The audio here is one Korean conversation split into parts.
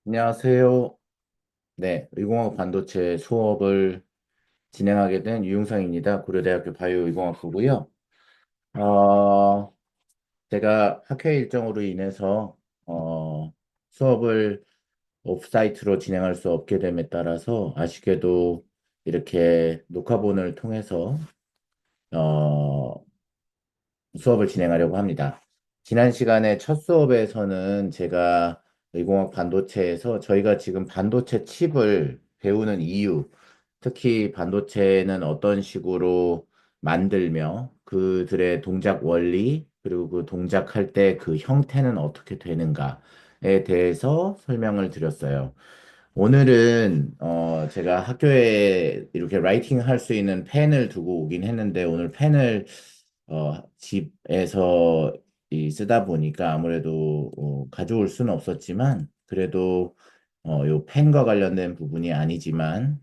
안녕하세요. 네, 의공학 반도체 수업을 진행하게 된 유용상입니다. 고려대학교 바이오의공학부고요. 어, 제가 학회 일정으로 인해서 수업을 오프사이트로 진행할 수 없게 됨에 따라서 아쉽게도 이렇게 녹화본을 통해서 어, 수업을 진행하려고 합니다. 지난 시간에 첫 수업에서는 제가 의공학 반도체에서 저희가 지금 반도체 칩을 배우는 이유, 특히 반도체는 어떤 식으로 만들며 그들의 동작 원리, 그리고 그 동작할 때 그 형태는 어떻게 되는가에 대해서 설명을 드렸어요. 오늘은 제가 학교에 이렇게 라이팅 할 수 있는 펜을 두고 오긴 했는데 오늘 펜을 집에서 쓰다 보니까 아무래도 가져올 수는 없었지만 그래도 요 펜과 관련된 부분이 아니지만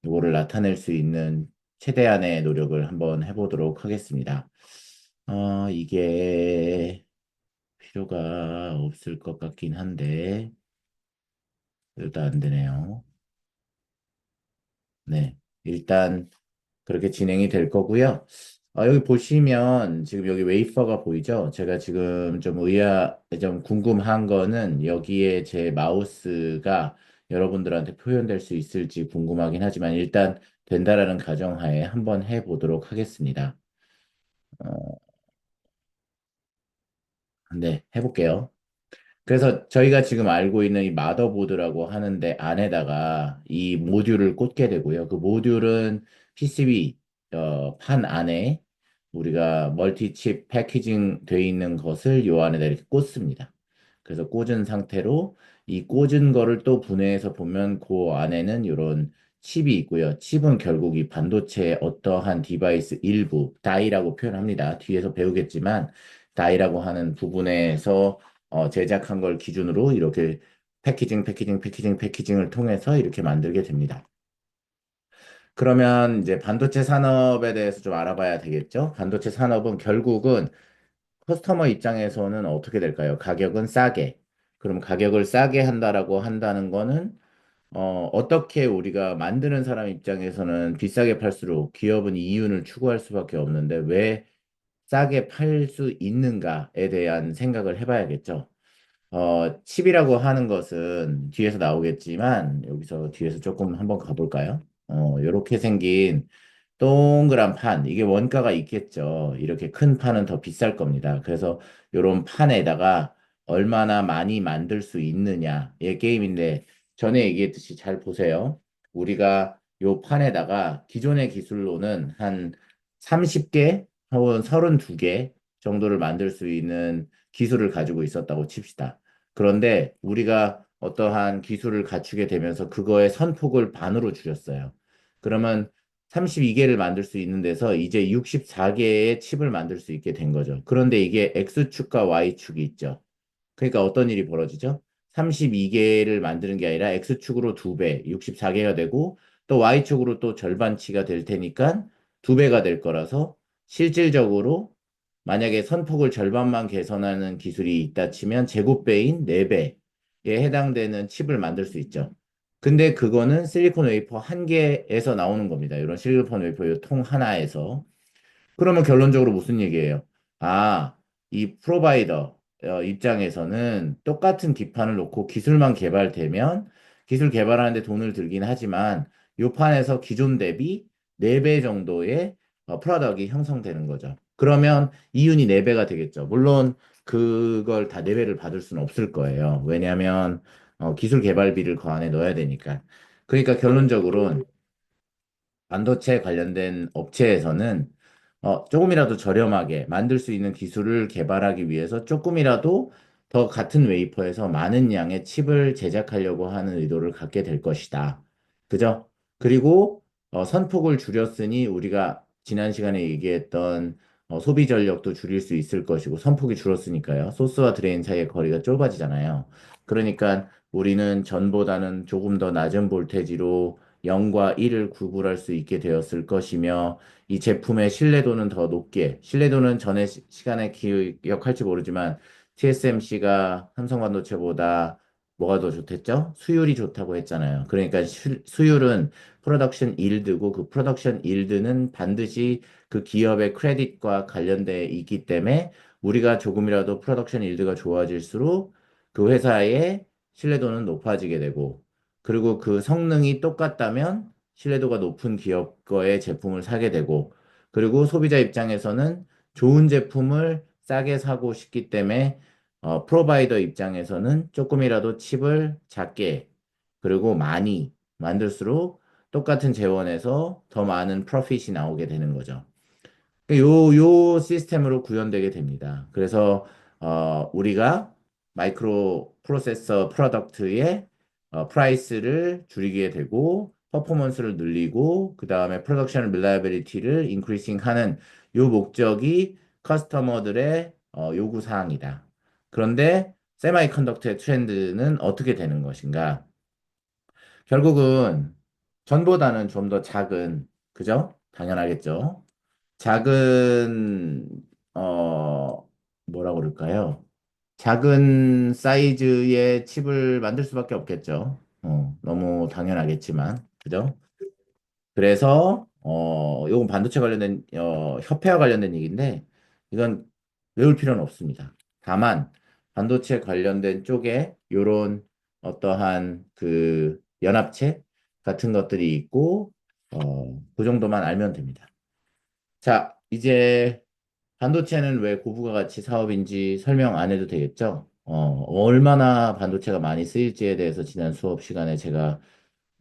요거를 나타낼 수 있는 최대한의 노력을 한번 해보도록 하겠습니다. 이게 필요가 없을 것 같긴 한데 그래도 안 되네요. 네. 일단 그렇게 진행이 될 거고요. 여기 보시면 지금 여기 웨이퍼가 보이죠? 제가 지금 좀 궁금한 거는 여기에 제 마우스가 여러분들한테 표현될 수 있을지 궁금하긴 하지만 일단 된다라는 가정하에 한번 해보도록 하겠습니다. 어, 네, 해볼게요. 그래서 저희가 지금 알고 있는 이 마더보드라고 하는데 안에다가 이 모듈을 꽂게 되고요. 그 모듈은 PCB 판 안에 우리가 멀티칩 패키징 돼 있는 것을 요 안에다 이렇게 꽂습니다. 그래서 꽂은 상태로 이 꽂은 거를 또 분해해서 보면 그 안에는 이런 칩이 있고요. 칩은 결국 이 반도체의 어떠한 디바이스 일부, 다이라고 표현합니다. 뒤에서 배우겠지만 다이라고 하는 부분에서 제작한 걸 기준으로 이렇게 패키징을 통해서 이렇게 만들게 됩니다. 그러면 이제 반도체 산업에 대해서 좀 알아봐야 되겠죠? 반도체 산업은 결국은 커스터머 입장에서는 어떻게 될까요? 가격은 싸게. 그럼 가격을 싸게 한다라고 한다는 거는 어떻게 우리가 만드는 사람 입장에서는 비싸게 팔수록 기업은 이윤을 추구할 수밖에 없는데 왜 싸게 팔 수 있는가에 대한 생각을 해봐야겠죠. 칩이라고 하는 것은 뒤에서 나오겠지만, 여기서 뒤에서 조금 한번 가볼까요? 이렇게 생긴 동그란 판, 이게 원가가 있겠죠. 이렇게 큰 판은 더 비쌀 겁니다. 그래서 이런 판에다가 얼마나 많이 만들 수 있느냐의 게임인데, 전에 얘기했듯이 잘 보세요. 우리가 요 판에다가 기존의 기술로는 한 30개 혹은 32개 정도를 만들 수 있는 기술을 가지고 있었다고 칩시다. 그런데 우리가 어떠한 기술을 갖추게 되면서 그거의 선폭을 반으로 줄였어요. 그러면 32개를 만들 수 있는 데서 이제 64개의 칩을 만들 수 있게 된 거죠. 그런데 이게 X축과 Y축이 있죠. 그러니까 어떤 일이 벌어지죠? 32개를 만드는 게 아니라 X축으로 2배, 64개가 되고 또 Y축으로 또 절반치가 될 테니까 2배가 될 거라서 실질적으로 만약에 선폭을 절반만 개선하는 기술이 있다 치면 제곱배인 4배에 해당되는 칩을 만들 수 있죠. 근데 그거는 실리콘 웨이퍼 한 개에서 나오는 겁니다. 이런 실리콘 웨이퍼 통 하나에서. 그러면 결론적으로 무슨 얘기예요? 아, 이 프로바이더 입장에서는 똑같은 기판을 놓고 기술만 개발되면 기술 개발하는데 돈을 들긴 하지만 요 판에서 기존 대비 4배 정도의 프로덕이 형성되는 거죠. 그러면 이윤이 4배가 되겠죠. 물론 그걸 다 4배를 받을 수는 없을 거예요. 왜냐하면 기술 개발비를 그 안에 넣어야 되니까. 그러니까 결론적으로는 반도체 관련된 업체에서는 조금이라도 저렴하게 만들 수 있는 기술을 개발하기 위해서 조금이라도 더 같은 웨이퍼에서 많은 양의 칩을 제작하려고 하는 의도를 갖게 될 것이다. 그죠? 그리고 선폭을 줄였으니 우리가 지난 시간에 얘기했던 소비 전력도 줄일 수 있을 것이고 선폭이 줄었으니까요. 소스와 드레인 사이의 거리가 좁아지잖아요. 그러니까 우리는 전보다는 조금 더 낮은 볼테지로 0과 1을 구분할 수 있게 되었을 것이며 이 제품의 신뢰도는 더 높게, 신뢰도는 전에 시간에 기억할지 모르지만 TSMC가 삼성반도체보다 뭐가 더 좋댔죠? 수율이 좋다고 했잖아요. 그러니까 수율은 프로덕션 일드고 그 프로덕션 일드는 반드시 그 기업의 크레딧과 관련돼 있기 때문에 우리가 조금이라도 프로덕션 일드가 좋아질수록 그 회사의 신뢰도는 높아지게 되고 그리고 그 성능이 똑같다면 신뢰도가 높은 기업 거의 제품을 사게 되고 그리고 소비자 입장에서는 좋은 제품을 싸게 사고 싶기 때문에 프로바이더 입장에서는 조금이라도 칩을 작게 그리고 많이 만들수록 똑같은 재원에서 더 많은 프로핏이 나오게 되는 거죠. 요 시스템으로 구현되게 됩니다. 그래서 우리가 마이크로 프로세서 프로덕트의 프라이스를 줄이게 되고 퍼포먼스를 늘리고 그 다음에 프로덕션 릴라이빌리티를 인크리싱 하는 요 목적이 커스터머들의 요구 사항이다. 그런데 세마이컨덕터의 트렌드는 어떻게 되는 것인가? 결국은 전보다는 좀 더 작은, 그죠? 당연하겠죠. 작은, 어, 뭐라 그럴까요? 작은 사이즈의 칩을 만들 수밖에 없겠죠. 너무 당연하겠지만, 그죠? 그래서, 요건 반도체 관련된, 협회와 관련된 얘기인데, 이건 외울 필요는 없습니다. 다만, 반도체 관련된 쪽에 요런 어떠한 그 연합체 같은 것들이 있고, 그 정도만 알면 됩니다. 자, 이제 반도체는 왜 고부가가치 사업인지 설명 안 해도 되겠죠? 얼마나 반도체가 많이 쓰일지에 대해서 지난 수업 시간에 제가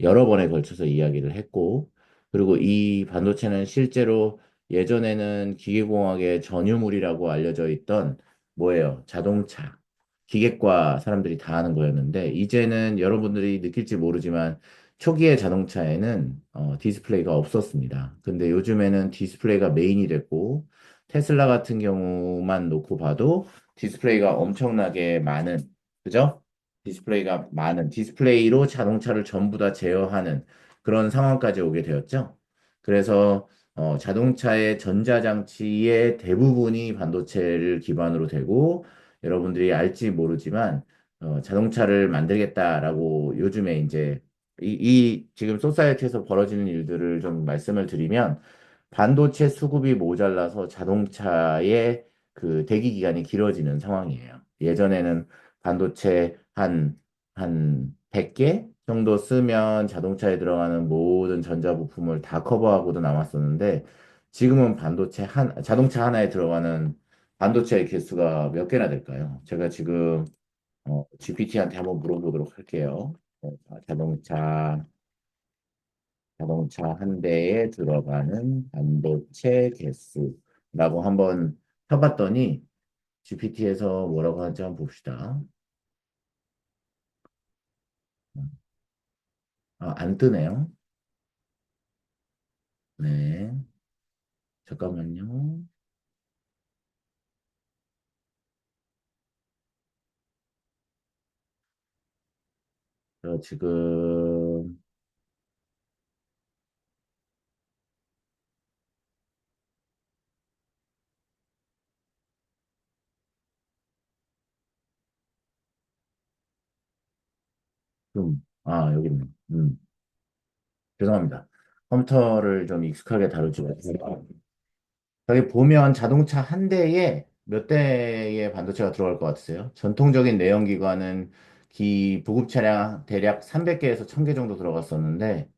여러 번에 걸쳐서 이야기를 했고, 그리고 이 반도체는 실제로 예전에는 기계공학의 전유물이라고 알려져 있던 뭐예요? 자동차, 기계과 사람들이 다 하는 거였는데, 이제는 여러분들이 느낄지 모르지만 초기의 자동차에는 디스플레이가 없었습니다. 근데 요즘에는 디스플레이가 메인이 됐고, 테슬라 같은 경우만 놓고 봐도 디스플레이가 엄청나게 많은, 그죠? 디스플레이가 많은 디스플레이로 자동차를 전부 다 제어하는 그런 상황까지 오게 되었죠. 그래서 자동차의 전자장치의 대부분이 반도체를 기반으로 되고 여러분들이 알지 모르지만 자동차를 만들겠다라고 요즘에 이제 이 지금 소사이어티에서 벌어지는 일들을 좀 말씀을 드리면 반도체 수급이 모자라서 자동차의 그 대기 기간이 길어지는 상황이에요. 예전에는 반도체 한 100개 정도 쓰면 자동차에 들어가는 모든 전자부품을 다 커버하고도 남았었는데 지금은 자동차 하나에 들어가는 반도체의 개수가 몇 개나 될까요? 제가 지금 GPT한테 한번 물어보도록 할게요. 자동차, 자동차 한 대에 들어가는 반도체 개수라고 한번 쳐봤더니 GPT에서 뭐라고 하는지 한번 봅시다. 안 뜨네요. 네. 잠깐만요. 저 지금, 여기 있네. 죄송합니다. 컴퓨터를 좀 익숙하게 다루지 못해서. 여기 보면 자동차 한 대에 몇 대의 반도체가 들어갈 것 같으세요? 전통적인 내연기관은 보급 차량 대략 300개에서 1000개 정도 들어갔었는데,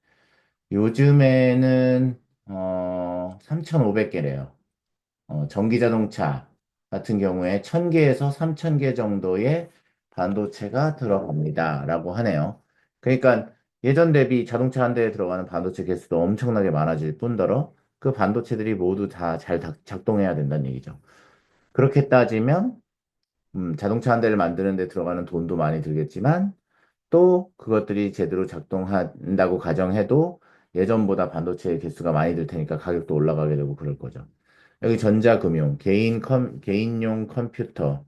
요즘에는, 3,500개래요. 전기 자동차 같은 경우에 1000개에서 3000개 정도의 반도체가 들어갑니다. 라고 하네요. 그러니까 예전 대비 자동차 한 대에 들어가는 반도체 개수도 엄청나게 많아질 뿐더러 그 반도체들이 모두 다 잘 작동해야 된다는 얘기죠. 그렇게 따지면 자동차 한 대를 만드는 데 들어가는 돈도 많이 들겠지만 또 그것들이 제대로 작동한다고 가정해도 예전보다 반도체의 개수가 많이 들 테니까 가격도 올라가게 되고 그럴 거죠. 여기 전자금융, 개인용 컴퓨터,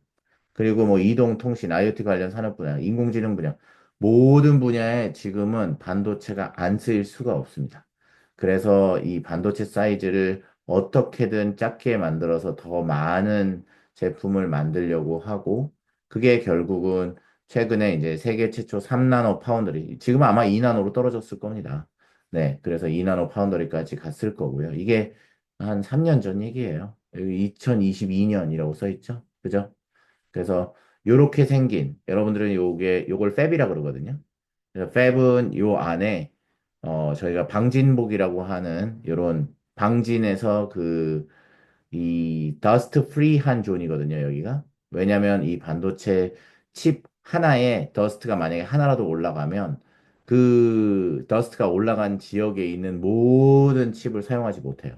그리고 뭐 이동통신, IoT 관련 산업 분야, 인공지능 분야, 모든 분야에 지금은 반도체가 안 쓰일 수가 없습니다. 그래서 이 반도체 사이즈를 어떻게든 작게 만들어서 더 많은 제품을 만들려고 하고, 그게 결국은 최근에 이제 세계 최초 3나노 파운더리, 지금 아마 2나노로 떨어졌을 겁니다. 네, 그래서 2나노 파운더리까지 갔을 거고요. 이게 한 3년 전 얘기예요. 여기 2022년이라고 써 있죠. 그죠? 그래서 요렇게 생긴, 여러분들은 요걸 팹이라 그러거든요. 그래서 팹은 요 안에 저희가 방진복이라고 하는 요런 방진에서 이 더스트 프리한 존이거든요, 여기가. 왜냐면 이 반도체 칩 하나에 더스트가 만약에 하나라도 올라가면 그 더스트가 올라간 지역에 있는 모든 칩을 사용하지 못해요.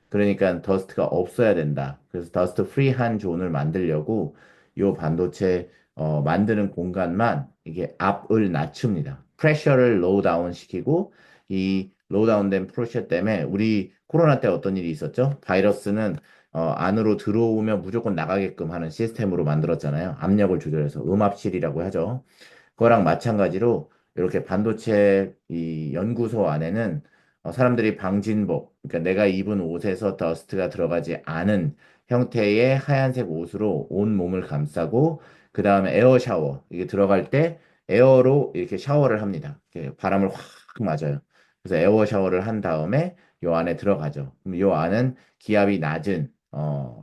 그러니까 더스트가 없어야 된다. 그래서 더스트 프리한 존을 만들려고 요 반도체 만드는 공간만 이게 압을 낮춥니다. 프레셔를 로우 다운 시키고 이 로우 다운된 프레셔 때문에 우리 코로나 때 어떤 일이 있었죠? 바이러스는 안으로 들어오면 무조건 나가게끔 하는 시스템으로 만들었잖아요. 압력을 조절해서 음압실이라고 하죠. 그거랑 마찬가지로 이렇게 반도체 이 연구소 안에는 사람들이 방진복, 그러니까 내가 입은 옷에서 더스트가 들어가지 않은 형태의 하얀색 옷으로 온 몸을 감싸고 그 다음에 에어 샤워, 이게 들어갈 때 에어로 이렇게 샤워를 합니다. 이렇게 바람을 확 맞아요. 그래서 에어 샤워를 한 다음에 요 안에 들어가죠. 그럼 요 안은 기압이 낮은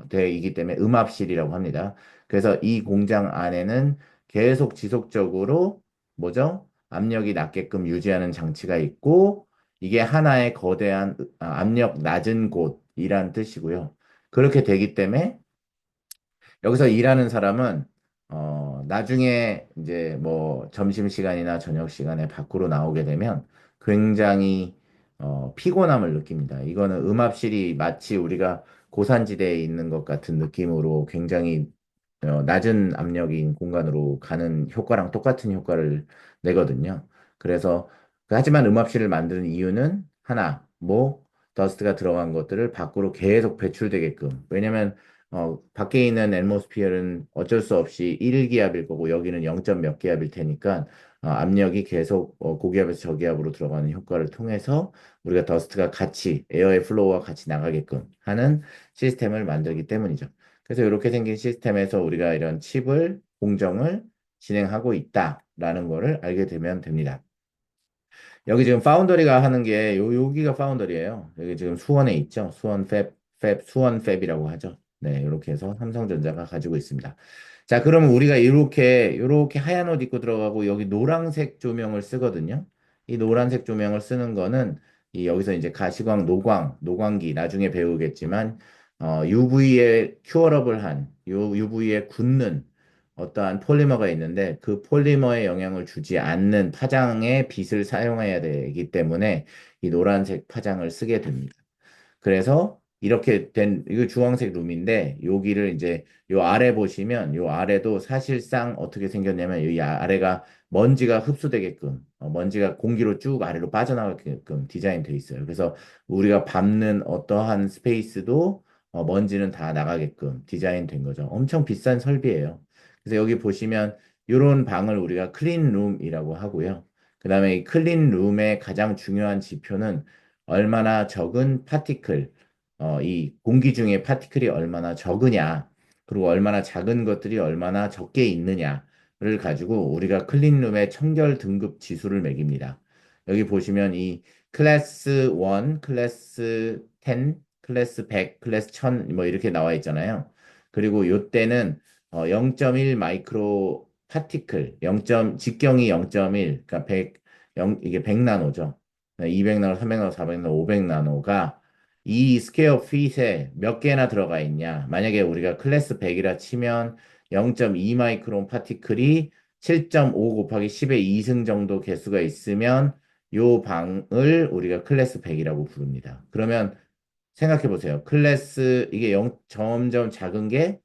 되이기 때문에 음압실이라고 합니다. 그래서 이 공장 안에는 계속 지속적으로 뭐죠? 압력이 낮게끔 유지하는 장치가 있고 이게 하나의 거대한 압력 낮은 곳이란 뜻이고요. 그렇게 되기 때문에 여기서 일하는 사람은 나중에 이제 뭐 점심시간이나 저녁시간에 밖으로 나오게 되면 굉장히 피곤함을 느낍니다. 이거는 음압실이 마치 우리가 고산지대에 있는 것 같은 느낌으로 굉장히 낮은 압력인 공간으로 가는 효과랑 똑같은 효과를 내거든요. 그래서 하지만 음압실을 만드는 이유는 하나, 뭐 더스트가 들어간 것들을 밖으로 계속 배출되게끔. 왜냐면 밖에 있는 앰모스피어는 어쩔 수 없이 1기압일 거고 여기는 0. 몇 기압일 테니까 압력이 계속 고기압에서 저기압으로 들어가는 효과를 통해서 우리가 더스트가 같이 에어의 플로우와 같이 나가게끔 하는 시스템을 만들기 때문이죠. 그래서 이렇게 생긴 시스템에서 우리가 이런 칩을 공정을 진행하고 있다라는 거를 알게 되면 됩니다. 여기 지금 파운더리가 하는 게 여기가 파운더리예요. 여기 지금 수원에 있죠. 수원 팹이라고 하죠. 네, 이렇게 해서 삼성전자가 가지고 있습니다. 자, 그러면 우리가 이렇게 하얀 옷 입고 들어가고 여기 노란색 조명을 쓰거든요. 이 노란색 조명을 쓰는 거는 이 여기서 이제 가시광, 노광기 나중에 배우겠지만 UV에 큐어러블한 UV에 굳는 어떠한 폴리머가 있는데 그 폴리머에 영향을 주지 않는 파장의 빛을 사용해야 되기 때문에 이 노란색 파장을 쓰게 됩니다. 그래서 이렇게 된 이거 주황색 룸인데 여기를 이제 요 아래 보시면 요 아래도 사실상 어떻게 생겼냐면 이 아래가 먼지가 흡수되게끔 먼지가 공기로 쭉 아래로 빠져나가게끔 디자인되어 있어요. 그래서 우리가 밟는 어떠한 스페이스도 먼지는 다 나가게끔 디자인된 거죠. 엄청 비싼 설비예요. 그래서 여기 보시면 이런 방을 우리가 클린 룸이라고 하고요. 그다음에 이 클린 룸의 가장 중요한 지표는 얼마나 적은 파티클, 이 공기 중에 파티클이 얼마나 적으냐, 그리고 얼마나 작은 것들이 얼마나 적게 있느냐를 가지고 우리가 클린룸의 청결 등급 지수를 매깁니다. 여기 보시면 이 클래스 1, 클래스 10, 클래스 100, 클래스 1000, 뭐 이렇게 나와 있잖아요. 그리고 요때는 0.1 마이크로 파티클, 0. 직경이 0.1, 그러니까 100, 이게 100나노죠. 200나노, 300나노, 400나노, 500나노가 이 스퀘어 핏에 몇 개나 들어가 있냐. 만약에 우리가 클래스 100이라 치면 0.2 마이크론 파티클이 7.5 곱하기 10의 2승 정도 개수가 있으면 요 방을 우리가 클래스 100이라고 부릅니다. 그러면 생각해 보세요. 클래스 이게 점점 작은 게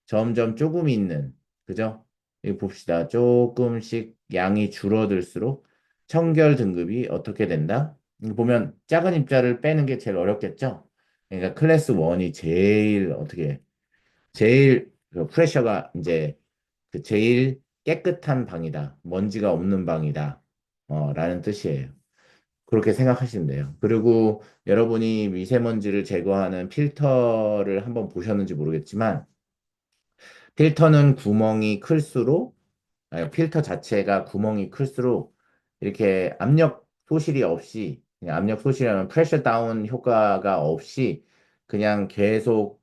점점 조금 있는 그죠? 여기 봅시다. 조금씩 양이 줄어들수록 청결 등급이 어떻게 된다? 이거 보면 작은 입자를 빼는 게 제일 어렵겠죠? 그러니까 클래스 1이 제일 어떻게 제일 그 프레셔가 이제 그 제일 깨끗한 방이다. 먼지가 없는 방이다. 라는 뜻이에요. 그렇게 생각하시면 돼요. 그리고 여러분이 미세먼지를 제거하는 필터를 한번 보셨는지 모르겠지만 필터는 구멍이 클수록 필터 자체가 구멍이 클수록 이렇게 압력 소실이 없이, 그냥 압력 소실이라는 프레셔 다운 효과가 없이 그냥 계속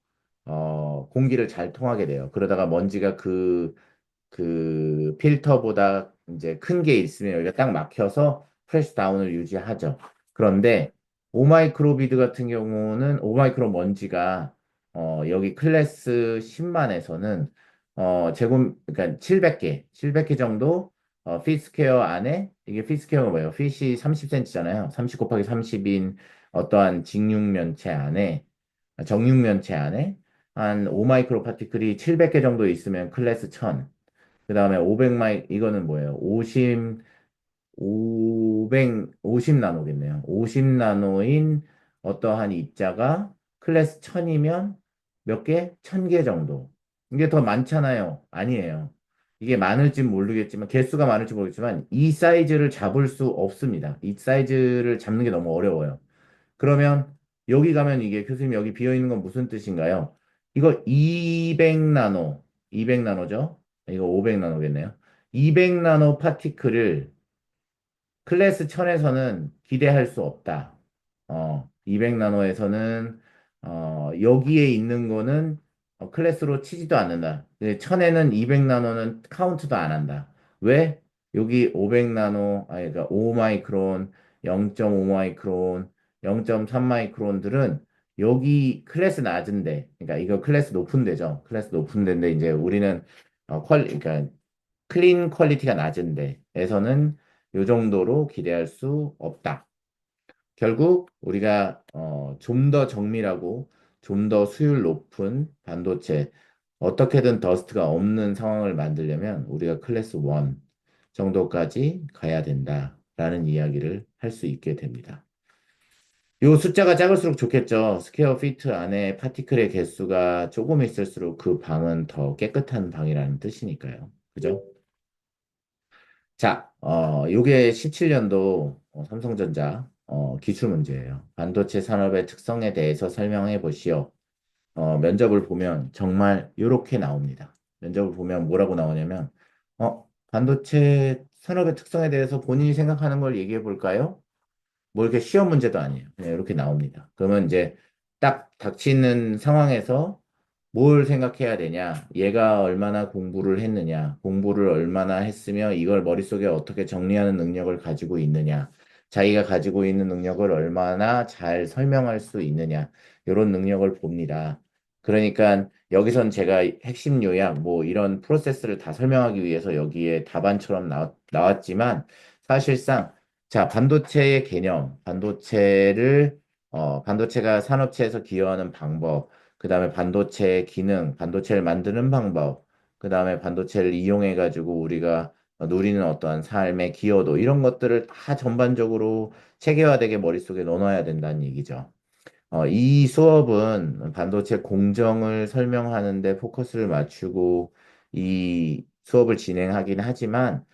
공기를 잘 통하게 돼요. 그러다가 먼지가 그 필터보다 이제 큰 게 있으면 여기가 딱 막혀서 프레시 다운을 유지하죠. 그런데 오마이크로비드 같은 경우는 오마이크로 먼지가 여기 클래스 10만에서는 그러니까 700개 정도 피스퀘어 안에 이게 피스퀘어가 뭐예요? 핏이 30cm잖아요. 30 곱하기 30인 어떠한 직육면체 안에 정육면체 안에 한 5마이크로 파티클이 700개 정도 있으면 클래스 1000. 그 다음에 500마이, 이거는 뭐예요? 50 나노겠네요. 50 나노인 어떠한 입자가 클래스 1000이면 몇 개? 1000개 정도. 이게 더 많잖아요. 아니에요. 이게 많을지 모르겠지만, 개수가 많을지 모르겠지만, 이 사이즈를 잡을 수 없습니다. 이 사이즈를 잡는 게 너무 어려워요. 그러면 여기 가면 이게 교수님 여기 비어 있는 건 무슨 뜻인가요? 이거 200나노, 200나노죠? 이거 500나노겠네요. 200나노 파티클을 클래스 1000에서는 기대할 수 없다. 200나노에서는 여기에 있는 거는 클래스로 치지도 않는다. 1000에는 200나노는 카운트도 안 한다. 왜? 여기 500나노, 아니, 그러니까 5마이크론, 0.5 마이크론, 0.3 마이크론들은 여기 클래스 낮은데, 그러니까 이거 클래스 높은 데죠. 클래스 높은 데인데 이제 우리는 그러니까 클린 퀄리티가 낮은 데에서는 이 정도로 기대할 수 없다. 결국 우리가 좀 더 정밀하고 좀 더 수율 높은 반도체 어떻게든 더스트가 없는 상황을 만들려면 우리가 클래스 1 정도까지 가야 된다라는 이야기를 할 수 있게 됩니다. 요 숫자가 작을수록 좋겠죠. 스퀘어 피트 안에 파티클의 개수가 조금 있을수록 그 방은 더 깨끗한 방이라는 뜻이니까요. 그죠? 자, 요게 17년도 삼성전자 기출 문제예요. 반도체 산업의 특성에 대해서 설명해 보시오. 면접을 보면 정말 요렇게 나옵니다. 면접을 보면 뭐라고 나오냐면, 반도체 산업의 특성에 대해서 본인이 생각하는 걸 얘기해 볼까요? 뭐 이렇게 시험 문제도 아니에요. 그냥 이렇게 나옵니다. 그러면 이제 딱 닥치는 상황에서 뭘 생각해야 되냐? 얘가 얼마나 공부를 했느냐? 공부를 얼마나 했으며 이걸 머릿속에 어떻게 정리하는 능력을 가지고 있느냐? 자기가 가지고 있는 능력을 얼마나 잘 설명할 수 있느냐? 이런 능력을 봅니다. 그러니까 여기선 제가 핵심 요약 뭐 이런 프로세스를 다 설명하기 위해서 여기에 답안처럼 나왔지만 사실상 자, 반도체의 개념, 반도체가 산업체에서 기여하는 방법, 그 다음에 반도체의 기능, 반도체를 만드는 방법, 그 다음에 반도체를 이용해가지고 우리가 누리는 어떠한 삶의 기여도, 이런 것들을 다 전반적으로 체계화되게 머릿속에 넣어놔야 된다는 얘기죠. 이 수업은 반도체 공정을 설명하는 데 포커스를 맞추고 이 수업을 진행하긴 하지만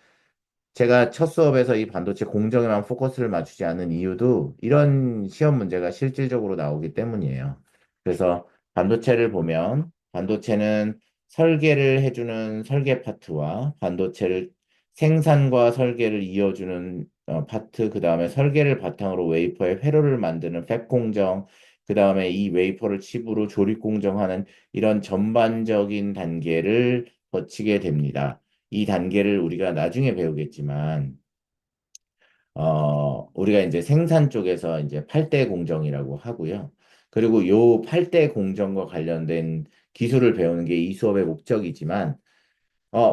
제가 첫 수업에서 이 반도체 공정에만 포커스를 맞추지 않은 이유도 이런 시험 문제가 실질적으로 나오기 때문이에요. 그래서 반도체를 보면 반도체는 설계를 해주는 설계 파트와 반도체를 생산과 설계를 이어주는 파트, 그 다음에 설계를 바탕으로 웨이퍼의 회로를 만드는 팹 공정, 그 다음에 이 웨이퍼를 칩으로 조립 공정하는 이런 전반적인 단계를 거치게 됩니다. 이 단계를 우리가 나중에 배우겠지만, 우리가 이제 생산 쪽에서 이제 8대 공정이라고 하고요. 그리고 요 8대 공정과 관련된 기술을 배우는 게 이 수업의 목적이지만,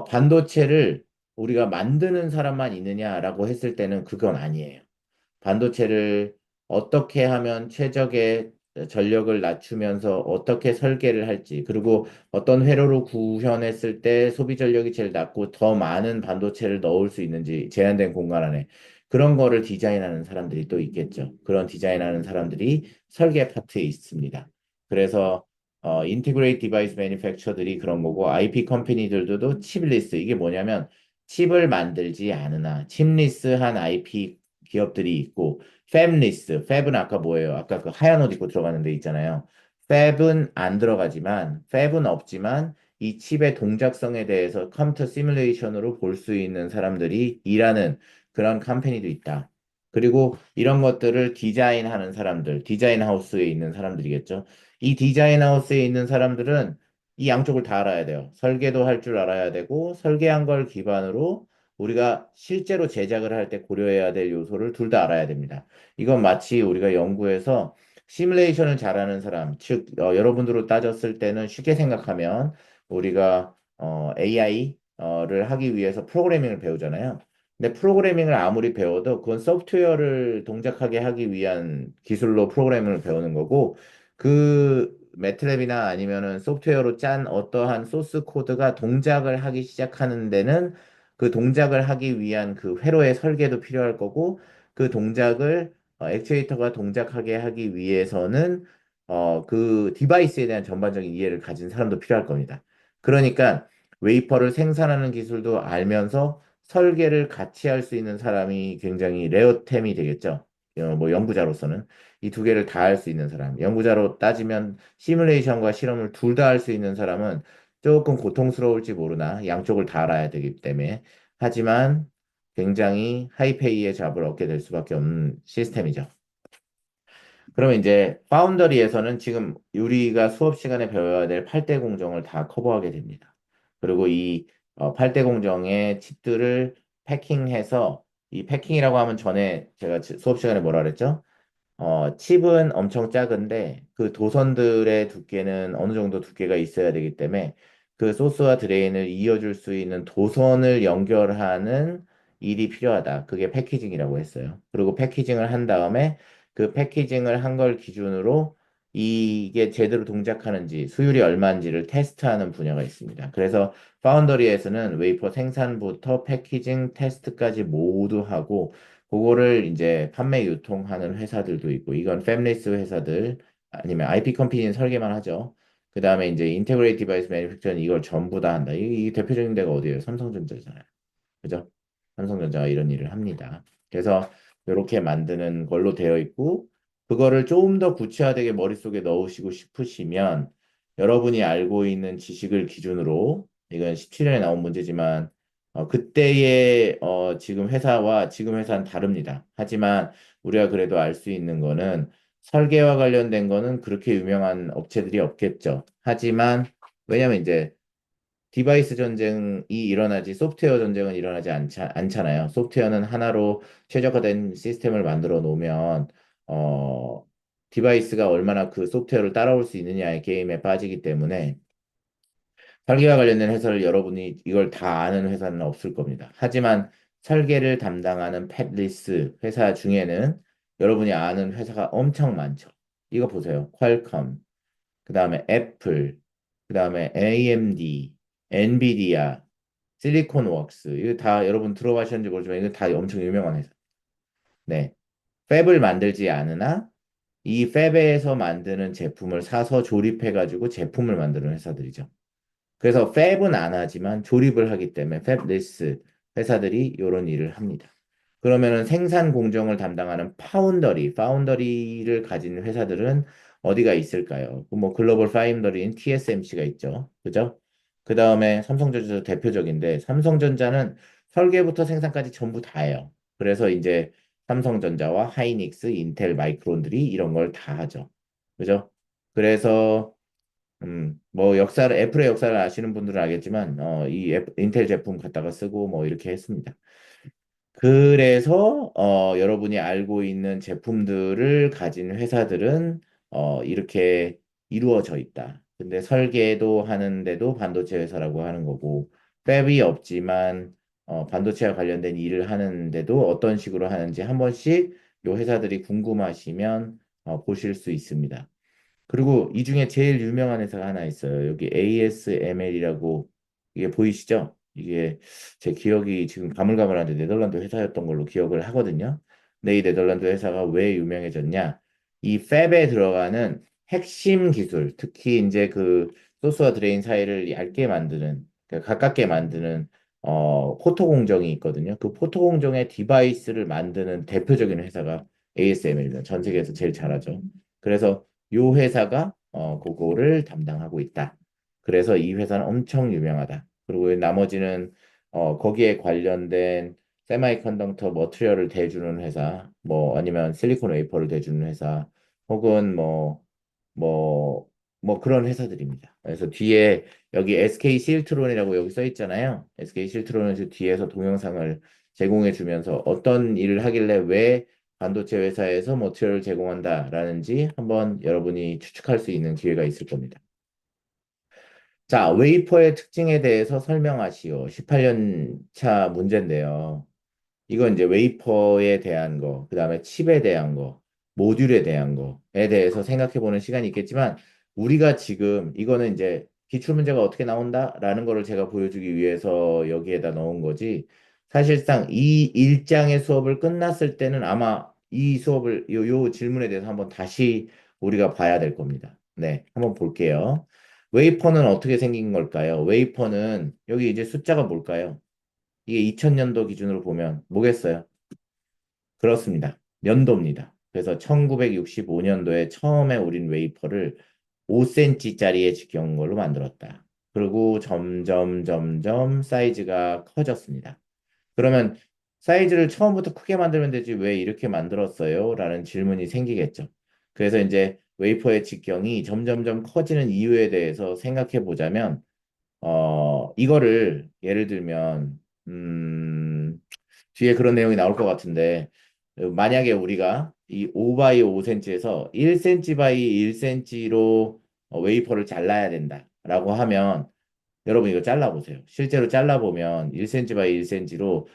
반도체를 우리가 만드는 사람만 있느냐라고 했을 때는 그건 아니에요. 반도체를 어떻게 하면 최적의 전력을 낮추면서 어떻게 설계를 할지, 그리고 어떤 회로로 구현했을 때 소비 전력이 제일 낮고 더 많은 반도체를 넣을 수 있는지 제한된 공간 안에 그런 거를 디자인하는 사람들이 또 있겠죠. 그런 디자인하는 사람들이 설계 파트에 있습니다. 그래서 인티그레이트 디바이스 매니팩처들이 그런 거고 IP 컴퍼니들도 칩리스 이게 뭐냐면 칩을 만들지 않으나 칩리스한 IP 기업들이 있고 팹리스, 팹은 아까 뭐예요? 아까 그 하얀 옷 입고 들어가는 데 있잖아요. 팹은 안 들어가지만 팹은 없지만 이 칩의 동작성에 대해서 컴퓨터 시뮬레이션으로 볼 수 있는 사람들이 일하는 그런 컴퍼니도 있다. 그리고 이런 것들을 디자인하는 사람들, 디자인 하우스에 있는 사람들이겠죠. 이 디자인 하우스에 있는 사람들은 이 양쪽을 다 알아야 돼요. 설계도 할 줄 알아야 되고, 설계한 걸 기반으로 우리가 실제로 제작을 할 때 고려해야 될 요소를 둘 다 알아야 됩니다. 이건 마치 우리가 연구에서 시뮬레이션을 잘하는 사람, 즉, 여러분들로 따졌을 때는 쉽게 생각하면 우리가 AI를 하기 위해서 프로그래밍을 배우잖아요. 근데 프로그래밍을 아무리 배워도 그건 소프트웨어를 동작하게 하기 위한 기술로 프로그래밍을 배우는 거고, 그 매트랩이나 아니면은 소프트웨어로 짠 어떠한 소스 코드가 동작을 하기 시작하는 데는 그 동작을 하기 위한 그 회로의 설계도 필요할 거고, 그 동작을 액추에이터가 동작하게 하기 위해서는 그 디바이스에 대한 전반적인 이해를 가진 사람도 필요할 겁니다. 그러니까 웨이퍼를 생산하는 기술도 알면서 설계를 같이 할 수 있는 사람이 굉장히 레어템이 되겠죠. 뭐 연구자로서는 이 두 개를 다 할 수 있는 사람. 연구자로 따지면 시뮬레이션과 실험을 둘 다 할 수 있는 사람은 조금 고통스러울지 모르나 양쪽을 다 알아야 되기 때문에 하지만 굉장히 하이페이의 잡을 얻게 될 수밖에 없는 시스템이죠. 그러면 이제 파운더리에서는 지금 우리가 수업 시간에 배워야 될 8대 공정을 다 커버하게 됩니다. 그리고 이 8대 공정의 칩들을 패킹해서 이 패킹이라고 하면 전에 제가 수업 시간에 뭐라 그랬죠? 칩은 엄청 작은데 그 도선들의 두께는 어느 정도 두께가 있어야 되기 때문에 그 소스와 드레인을 이어줄 수 있는 도선을 연결하는 일이 필요하다. 그게 패키징이라고 했어요. 그리고 패키징을 한 다음에 그 패키징을 한 걸 기준으로 이게 제대로 동작하는지 수율이 얼마인지를 테스트하는 분야가 있습니다. 그래서 파운더리에서는 웨이퍼 생산부터 패키징 테스트까지 모두 하고 그거를 이제 판매 유통하는 회사들도 있고 이건 팹리스 회사들 아니면 IP 컴퍼니는 설계만 하죠. 그 다음에 이제 인테그레이트 디바이스 매니팩처는 이걸 전부 다 한다. 이 대표적인 데가 어디예요? 삼성전자잖아요. 그죠? 삼성전자가 이런 일을 합니다. 그래서 이렇게 만드는 걸로 되어 있고 그거를 조금 더 구체화되게 머릿속에 넣으시고 싶으시면 여러분이 알고 있는 지식을 기준으로 이건 17년에 나온 문제지만 그때의 지금 회사와 지금 회사는 다릅니다. 하지만 우리가 그래도 알 수 있는 거는 설계와 관련된 거는 그렇게 유명한 업체들이 없겠죠. 하지만 왜냐면 이제 디바이스 전쟁이 일어나지 소프트웨어 전쟁은 일어나지 않잖아요. 소프트웨어는 하나로 최적화된 시스템을 만들어 놓으면 어, 디바이스가 얼마나 그 소프트웨어를 따라올 수 있느냐의 게임에 빠지기 때문에 설계와 관련된 회사를 여러분이 이걸 다 아는 회사는 없을 겁니다. 하지만 설계를 담당하는 팹리스 회사 중에는 여러분이 아는 회사가 엄청 많죠. 이거 보세요. 퀄컴, 그 다음에 애플, 그 다음에 AMD, 엔비디아, 실리콘웍스 이거 다 여러분 들어가셨는지 모르지만 이거 다 엄청 유명한 회사. 네, 팹을 만들지 않으나 이 팹에서 만드는 제품을 사서 조립해가지고 제품을 만드는 회사들이죠. 그래서 팹은 안 하지만 조립을 하기 때문에 팹리스 회사들이 이런 일을 합니다. 그러면은 생산 공정을 담당하는 파운더리를 가진 회사들은 어디가 있을까요? 뭐 글로벌 파운더리인 TSMC가 있죠. 그죠? 그 다음에 삼성전자 대표적인데 삼성전자는 설계부터 생산까지 전부 다 해요. 그래서 이제 삼성전자와 하이닉스, 인텔, 마이크론들이 이런 걸 다 하죠. 그죠? 그래서 뭐 역사를 애플의 역사를 아시는 분들은 알겠지만 인텔 제품 갖다가 쓰고 뭐 이렇게 했습니다. 그래서 여러분이 알고 있는 제품들을 가진 회사들은 이렇게 이루어져 있다. 근데 설계도 하는데도 반도체 회사라고 하는 거고 팹이 없지만 반도체와 관련된 일을 하는데도 어떤 식으로 하는지 한 번씩 요 회사들이 궁금하시면 보실 수 있습니다. 그리고 이 중에 제일 유명한 회사가 하나 있어요. 여기 ASML이라고 이게 보이시죠? 이게 제 기억이 지금 가물가물한데 네덜란드 회사였던 걸로 기억을 하거든요. 근데 이 네덜란드 회사가 왜 유명해졌냐? 이 팹에 들어가는 핵심 기술, 특히 이제 그 소스와 드레인 사이를 얇게 만드는, 그러니까 가깝게 만드는 포토 공정이 있거든요. 그 포토 공정의 디바이스를 만드는 대표적인 회사가 ASML입니다. 전 세계에서 제일 잘하죠. 그래서 요 회사가 그거를 담당하고 있다. 그래서 이 회사는 엄청 유명하다. 그리고 나머지는 거기에 관련된 세마이컨덕터 머티리얼을 대주는 회사, 뭐 아니면 실리콘 웨이퍼를 대주는 회사, 혹은 뭐, 뭐 그런 회사들입니다. 그래서 뒤에 여기 SK 실트론이라고 여기 써 있잖아요. SK 실트론은 그 뒤에서 동영상을 제공해 주면서 어떤 일을 하길래 왜 반도체 회사에서 머티리얼을 제공한다라는지 한번 여러분이 추측할 수 있는 기회가 있을 겁니다. 자, 웨이퍼의 특징에 대해서 설명하시오. 18년 차 문제인데요. 이건 이제 웨이퍼에 대한 거, 그 다음에 칩에 대한 거, 모듈에 대한 거에 대해서 생각해 보는 시간이 있겠지만, 우리가 지금 이거는 이제 기출 문제가 어떻게 나온다라는 거를 제가 보여주기 위해서 여기에다 넣은 거지. 사실상 이 일장의 수업을 끝났을 때는 아마 이 수업을, 요 질문에 대해서 한번 다시 우리가 봐야 될 겁니다. 네, 한번 볼게요. 웨이퍼는 어떻게 생긴 걸까요? 웨이퍼는 여기 이제 숫자가 뭘까요? 이게 2000년도 기준으로 보면 뭐겠어요? 그렇습니다. 연도입니다. 그래서 1965년도에 처음에 우린 웨이퍼를 5cm짜리의 직경은 걸로 만들었다. 그리고 점점 사이즈가 커졌습니다. 그러면 사이즈를 처음부터 크게 만들면 되지 왜 이렇게 만들었어요? 라는 질문이 생기겠죠. 그래서 이제 웨이퍼의 직경이 점점점 커지는 이유에 대해서 생각해 보자면 이거를 예를 들면, 뒤에 그런 내용이 나올 것 같은데, 만약에 우리가 이 5 바이 5cm에서 1cm 바이 1cm로 웨이퍼를 잘라야 된다라고 하면, 여러분 이거 잘라보세요. 실제로 잘라보면 1cm 바이 1cm로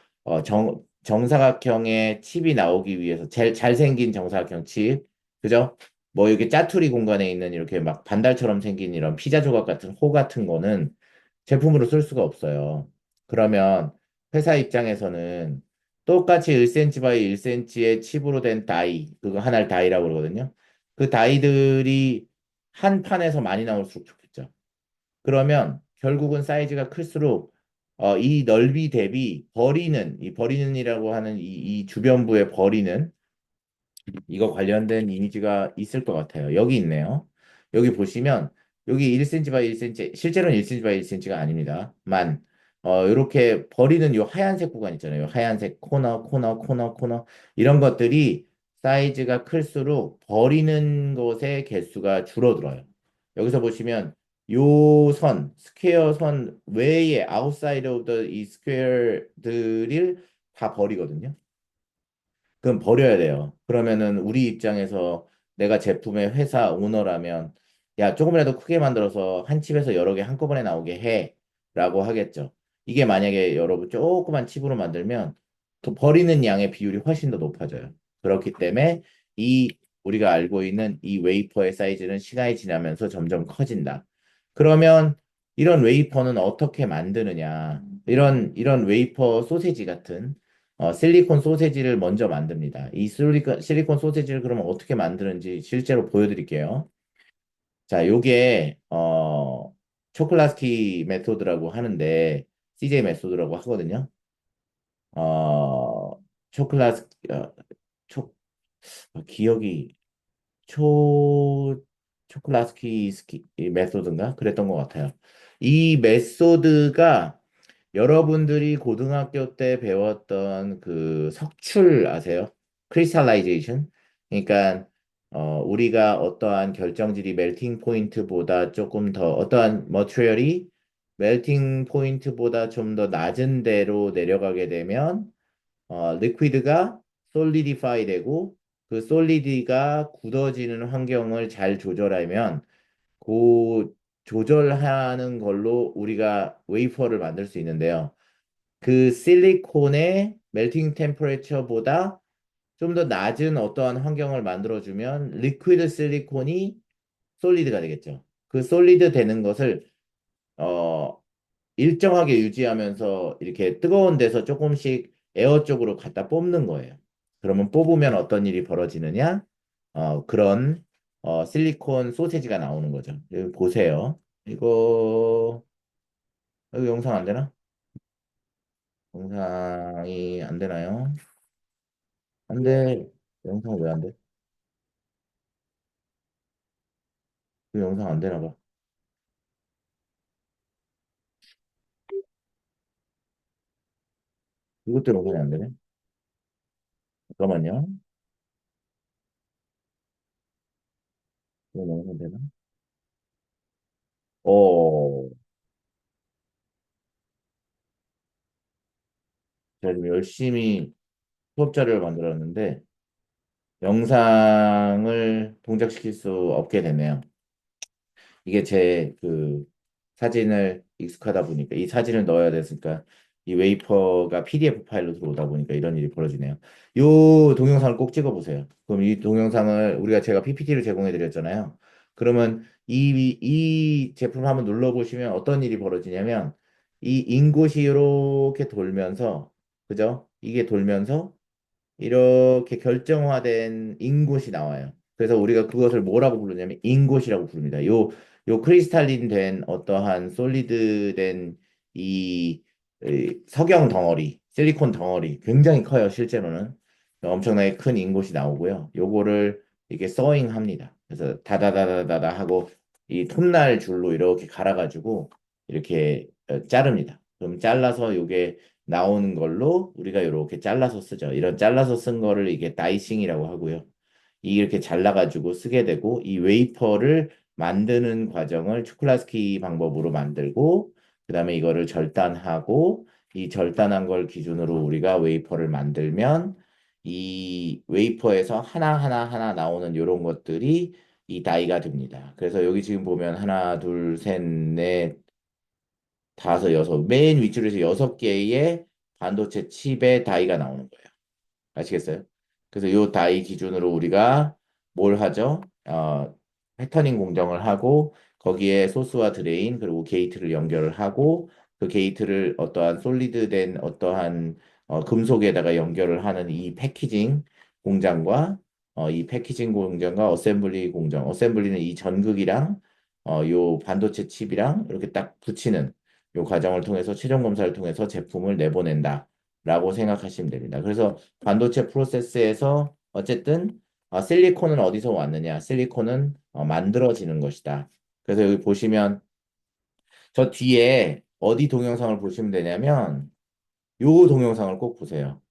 정사각형의 칩이 나오기 위해서 제일 잘생긴 정사각형 칩, 그죠? 뭐 이렇게 짜투리 공간에 있는 이렇게 막 반달처럼 생긴 이런 피자 조각 같은 호 같은 거는 제품으로 쓸 수가 없어요. 그러면 회사 입장에서는 똑같이 1cm 바이 1cm의 칩으로 된 다이, 그거 하나를 다이라고 그러거든요. 그 다이들이 한 판에서 많이 나올수록 좋겠죠. 그러면 결국은 사이즈가 클수록 이 넓이 대비 이 버리는이라고 하는 이 주변부에 버리는 이거 관련된 이미지가 있을 것 같아요. 여기 있네요. 여기 보시면 여기 1cm 바이 1cm 실제로는 1cm 바이 1cm가 아닙니다. 이렇게 버리는 요 하얀색 구간 있잖아요. 하얀색 코너 이런 것들이 사이즈가 클수록 버리는 것의 개수가 줄어들어요. 여기서 보시면 요 선, 스퀘어 선 외에 아웃사이드 오브 이 스퀘어들을 다 버리거든요. 그럼 버려야 돼요. 그러면은 우리 입장에서 내가 제품의 회사 오너라면 야, 조금이라도 크게 만들어서 한 칩에서 여러 개 한꺼번에 나오게 해. 라고 하겠죠. 이게 만약에 여러분 조그만 칩으로 만들면 더 버리는 양의 비율이 훨씬 더 높아져요. 그렇기 때문에 이 우리가 알고 있는 이 웨이퍼의 사이즈는 시간이 지나면서 점점 커진다. 그러면 이런 웨이퍼는 어떻게 만드느냐? 이런 웨이퍼 소세지 같은 실리콘 소세지를 먼저 만듭니다. 이 실리콘 소세지를 그러면 어떻게 만드는지 실제로 보여드릴게요. 자, 요게 초클라스키 메소드라고 하는데 CJ 메소드라고 하거든요. 어, 초클라스 초 기억이 초 초클라스키 이 메소드인가 그랬던 것 같아요. 이 메소드가 여러분들이 고등학교 때 배웠던 그 석출 아세요? 크리스탈라이제이션. 그러니까 우리가 어떠한 결정질이 멜팅 포인트보다 조금 더 어떠한 머티리얼이 멜팅 포인트보다 좀 더 낮은 데로 내려가게 되면 리퀴드가 솔리디파이 되고 그 솔리디가 굳어지는 환경을 잘 조절하면 그 조절하는 걸로 우리가 웨이퍼를 만들 수 있는데요. 그 실리콘의 멜팅 템퍼레처보다 좀 더 낮은 어떠한 환경을 만들어주면 리퀴드 실리콘이 솔리드가 되겠죠. 그 솔리드 되는 것을 어, 일정하게 유지하면서 이렇게 뜨거운 데서 조금씩 에어 쪽으로 갖다 뽑는 거예요. 그러면 뽑으면 어떤 일이 벌어지느냐? 그런 실리콘 소세지가 나오는 거죠. 여기 보세요. 이거 영상 안 되나? 영상이 안 되나요? 안 돼. 영상 왜 안 돼? 그 영상 안 되나 봐. 이것도 연산이 안 되네. 잠깐만요. 이거 연산 되나? 어, 제가 지금 열심히 수업 자료를 만들었는데 영상을 동작시킬 수 없게 되네요. 이게 제 그 사진을 익숙하다 보니까 이 사진을 넣어야 됐으니까 이 웨이퍼가 PDF 파일로 들어오다 보니까 이런 일이 벌어지네요. 요 동영상을 꼭 찍어보세요. 그럼 이 동영상을 우리가 제가 PPT를 제공해 드렸잖아요. 그러면 이 제품을 한번 눌러보시면 어떤 일이 벌어지냐면 이 인곳이 이렇게 돌면서 그죠? 이게 돌면서 이렇게 결정화된 인곳이 나와요. 그래서 우리가 그것을 뭐라고 부르냐면 인곳이라고 부릅니다. 요 크리스탈린 된 어떠한 솔리드 된 이 석영 덩어리, 실리콘 덩어리 굉장히 커요, 실제로는. 엄청나게 큰 인곳이 나오고요. 요거를 이게 서잉 합니다. 그래서 다다다다다다 하고 이 톱날 줄로 이렇게 갈아가지고 이렇게 자릅니다. 그럼 잘라서 요게 나오는 걸로 우리가 이렇게 잘라서 쓰죠. 이런 잘라서 쓴 거를 이게 다이싱이라고 하고요. 이렇게 잘라가지고 쓰게 되고 이 웨이퍼를 만드는 과정을 초콜릿스키 방법으로 만들고 그다음에 이거를 절단하고 이 절단한 걸 기준으로 우리가 웨이퍼를 만들면 이 웨이퍼에서 하나 나오는 이런 것들이 이 다이가 됩니다. 그래서 여기 지금 보면 하나, 둘, 셋, 넷, 다섯, 여섯, 맨 위쪽에서 여섯 개의 반도체 칩의 다이가 나오는 거예요. 아시겠어요? 그래서 이 다이 기준으로 우리가 뭘 하죠? 패터닝 공정을 하고 거기에 소스와 드레인 그리고 게이트를 연결을 하고 그 게이트를 어떠한 솔리드된 어떠한 금속에다가 연결을 하는 이 패키징 공장과 이 패키징 공정과 어셈블리 공정, 어셈블리는 이 전극이랑 요 반도체 칩이랑 이렇게 딱 붙이는 요 과정을 통해서 최종 검사를 통해서 제품을 내보낸다. 라고 생각하시면 됩니다. 그래서 반도체 프로세스에서 어쨌든 실리콘은 어디서 왔느냐? 실리콘은 만들어지는 것이다. 그래서 여기 보시면 저 뒤에 어디 동영상을 보시면 되냐면 요 동영상을 꼭 보세요.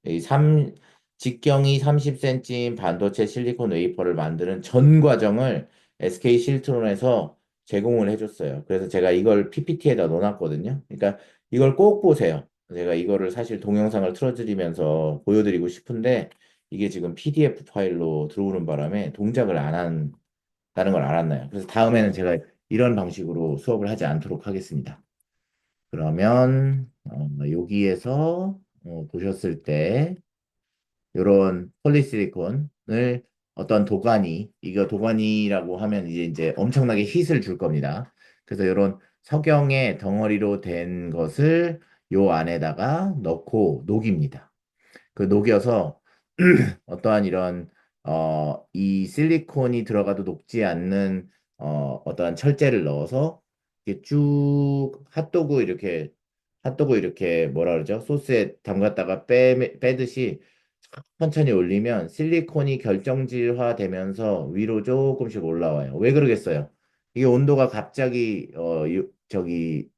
직경이 30cm인 반도체 실리콘 웨이퍼를 만드는 전 과정을 SK 실트론에서 제공을 해줬어요. 그래서 제가 이걸 PPT에다 넣어놨거든요. 그러니까 이걸 꼭 보세요. 제가 이거를 사실 동영상을 틀어드리면서 보여드리고 싶은데 이게 지금 PDF 파일로 들어오는 바람에 동작을 안 한다는 걸 알았나요? 그래서 다음에는 제가 이런 방식으로 수업을 하지 않도록 하겠습니다. 그러면 여기에서 보셨을 때 이런 폴리실리콘을 어떤 도가니, 이거 도가니라고 하면 이제 엄청나게 힛을 줄 겁니다. 그래서 이런 석영의 덩어리로 된 것을 요 안에다가 넣고 녹입니다. 그 녹여서 어떠한 이런 이 실리콘이 들어가도 녹지 않는 어떠한 철제를 넣어서 이렇게 쭉 핫도그 이렇게 뭐라 그러죠? 소스에 담갔다가 빼듯이 천천히 올리면 실리콘이 결정질화 되면서 위로 조금씩 올라와요. 왜 그러겠어요? 이게 온도가 갑자기 저기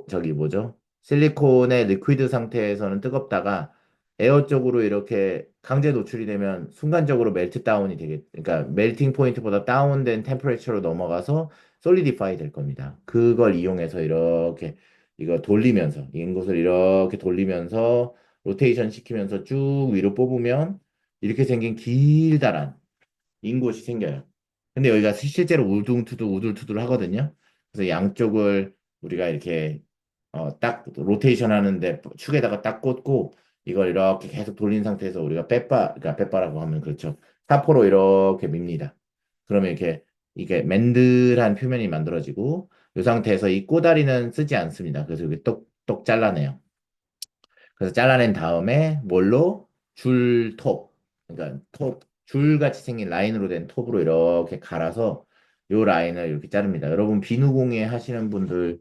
저기 뭐죠? 실리콘의 리퀴드 상태에서는 뜨겁다가 에어 쪽으로 이렇게 강제 노출이 되면 순간적으로 멜트 다운이 그러니까 멜팅 포인트보다 다운된 템퍼레처로 넘어가서 솔리디파이 될 겁니다. 그걸 이용해서 이렇게 이거 돌리면서 인곳을 이렇게 돌리면서 로테이션 시키면서 쭉 위로 뽑으면 이렇게 생긴 길다란 인곳이 생겨요. 근데 여기가 실제로 우둘투둘 하거든요. 그래서 양쪽을 우리가 이렇게 딱 로테이션 하는데 축에다가 딱 꽂고 이걸 이렇게 계속 돌린 상태에서 우리가 그러니까 빼빠라고 하면 그렇죠. 사포로 이렇게 밉니다. 그러면 이게 맨들한 표면이 만들어지고 이 상태에서 이 꼬다리는 쓰지 않습니다. 그래서 이렇게 똑똑 잘라내요. 그래서 잘라낸 다음에 뭘로? 줄톱. 그러니까 줄같이 생긴 라인으로 된 톱으로 이렇게 갈아서 요 라인을 이렇게 자릅니다. 여러분 비누공예 하시는 분들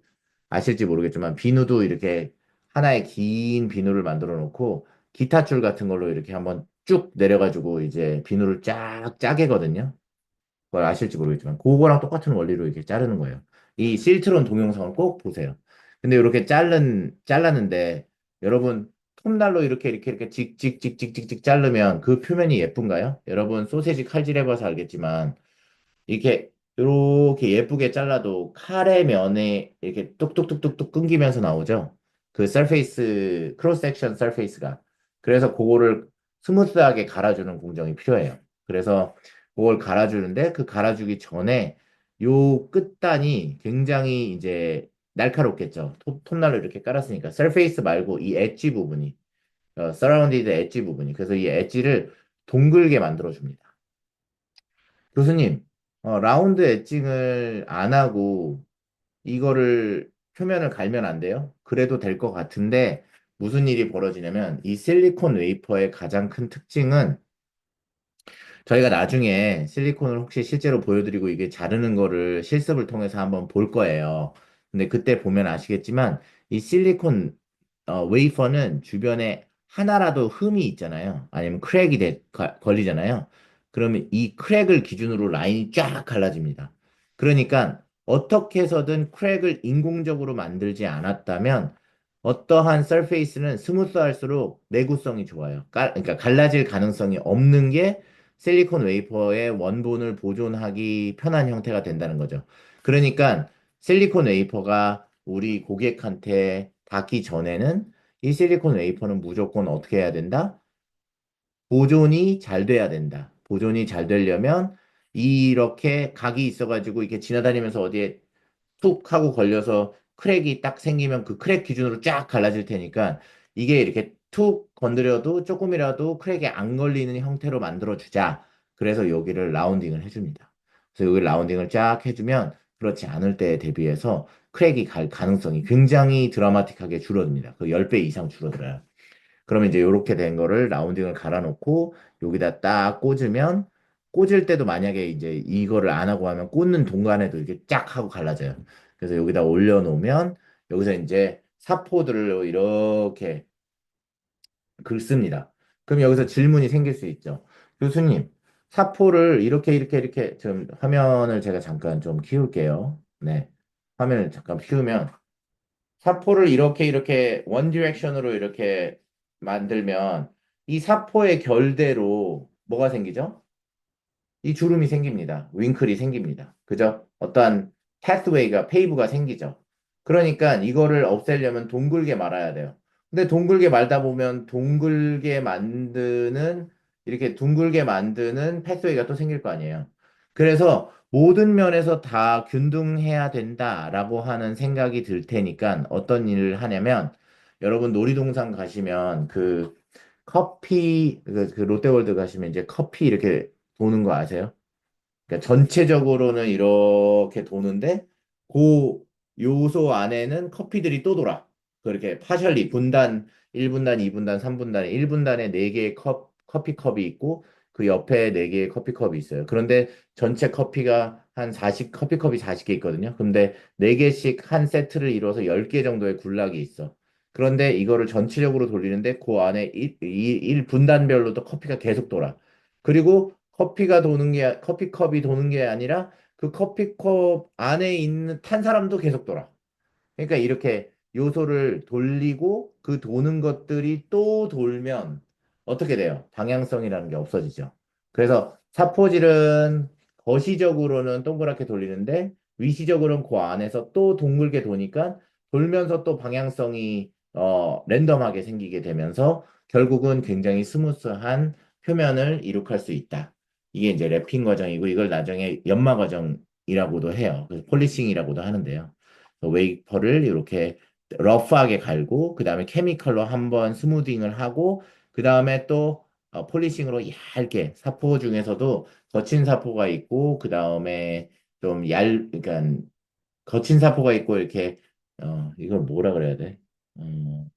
아실지 모르겠지만 비누도 이렇게 하나의 긴 비누를 만들어 놓고 기타 줄 같은 걸로 이렇게 한번 쭉 내려가지고 이제 비누를 쫙 짜개거든요. 그걸 아실지 모르겠지만 그거랑 똑같은 원리로 이렇게 자르는 거예요. 이 실트론 동영상을 꼭 보세요. 근데 이렇게 잘랐는데 여러분, 톱날로 이렇게 찍찍찍찍찍찍 자르면 그 표면이 예쁜가요? 여러분, 소세지 칼질 해봐서 알겠지만, 이렇게 이렇게 예쁘게 잘라도 칼의 면에 이렇게 뚝뚝뚝뚝뚝 끊기면서 나오죠. 그 서페이스 크로스 섹션 서페이스가 그래서 그거를 스무스하게 갈아주는 공정이 필요해요. 그래서 그걸 갈아주는데 그 갈아주기 전에 요 끝단이 굉장히 이제 날카롭겠죠. 톱날로 이렇게 깔았으니까 서페이스 말고 이 엣지 부분이 서라운디드 엣지 부분이 그래서 이 엣지를 동글게 만들어 줍니다. 교수님, 라운드 엣징을 안 하고 이거를 표면을 갈면 안 돼요? 그래도 될 것 같은데 무슨 일이 벌어지냐면 이 실리콘 웨이퍼의 가장 큰 특징은 저희가 나중에 실리콘을 혹시 실제로 보여드리고 이게 자르는 거를 실습을 통해서 한번 볼 거예요. 근데 그때 보면 아시겠지만 이 실리콘 웨이퍼는 주변에 하나라도 흠이 있잖아요. 아니면 크랙이 걸리잖아요. 그러면 이 크랙을 기준으로 라인이 쫙 갈라집니다. 그러니까 어떻게 해서든 크랙을 인공적으로 만들지 않았다면 어떠한 서페이스는 스무스할수록 내구성이 좋아요. 그러니까 갈라질 가능성이 없는 게 실리콘 웨이퍼의 원본을 보존하기 편한 형태가 된다는 거죠. 그러니까 실리콘 웨이퍼가 우리 고객한테 닿기 전에는 이 실리콘 웨이퍼는 무조건 어떻게 해야 된다? 보존이 잘 돼야 된다. 보존이 잘 되려면 이렇게 각이 있어가지고 이렇게 지나다니면서 어디에 툭 하고 걸려서 크랙이 딱 생기면 그 크랙 기준으로 쫙 갈라질 테니까 이게 이렇게 툭 건드려도 조금이라도 크랙에 안 걸리는 형태로 만들어 주자. 그래서 여기를 라운딩을 해줍니다. 그래서 여기 라운딩을 쫙 해주면 그렇지 않을 때에 대비해서 크랙이 갈 가능성이 굉장히 드라마틱하게 줄어듭니다. 그 10배 이상 줄어들어요. 그러면 이제 이렇게 된 거를 라운딩을 갈아놓고 여기다 딱 꽂으면 꽂을 때도 만약에 이제 이거를 안 하고 하면 꽂는 동간에도 이렇게 쫙 하고 갈라져요. 그래서 여기다 올려놓으면 여기서 이제 사포들을 이렇게 긁습니다. 그럼 여기서 질문이 생길 수 있죠. 교수님, 사포를 이렇게 좀 화면을 제가 잠깐 좀 키울게요. 네. 화면을 잠깐 키우면 사포를 이렇게 원 디렉션으로 이렇게 만들면 이 사포의 결대로 뭐가 생기죠? 이 주름이 생깁니다. 윙클이 생깁니다. 그죠? 어떠한 패스웨이가, 페이브가 생기죠. 그러니까 이거를 없애려면 동글게 말아야 돼요. 근데 동글게 말다 보면 이렇게 둥글게 만드는 패스웨이가 또 생길 거 아니에요. 그래서 모든 면에서 다 균등해야 된다라고 하는 생각이 들 테니까 어떤 일을 하냐면 여러분 놀이동산 가시면 그 롯데월드 가시면 이제 커피 이렇게 도는 거 아세요? 그러니까 전체적으로는 이렇게 도는데 그 요소 안에는 커피들이 또 돌아. 그렇게 파셜리 분단 1분단, 2분단, 3분단에 1분단에 4개의 커피컵이 있고 그 옆에 4개의 커피컵이 있어요. 그런데 전체 커피가 한 40커피컵이 40개 있거든요. 근데 4개씩 한 세트를 이뤄서 10개 정도의 군락이 있어. 그런데 이거를 전체적으로 돌리는데 그 안에 1분단별로도 커피가 계속 돌아. 그리고 커피컵이 도는 게 아니라 그 커피컵 안에 있는 탄 사람도 계속 돌아. 그러니까 이렇게 요소를 돌리고 그 도는 것들이 또 돌면 어떻게 돼요? 방향성이라는 게 없어지죠. 그래서 사포질은 거시적으로는 동그랗게 돌리는데 위시적으로는 그 안에서 또 둥글게 도니까 돌면서 또 방향성이 랜덤하게 생기게 되면서 결국은 굉장히 스무스한 표면을 이룩할 수 있다. 이게 이제 랩핑 과정이고 이걸 나중에 연마 과정이라고도 해요. 그래서 폴리싱이라고도 하는데요. 웨이퍼를 이렇게 러프하게 갈고 그 다음에 케미컬로 한번 스무딩을 하고 그 다음에 또 폴리싱으로 얇게 사포 중에서도 거친 사포가 있고 그 다음에 그러니까 거친 사포가 있고 이렇게 이걸 뭐라 그래야 돼? 어,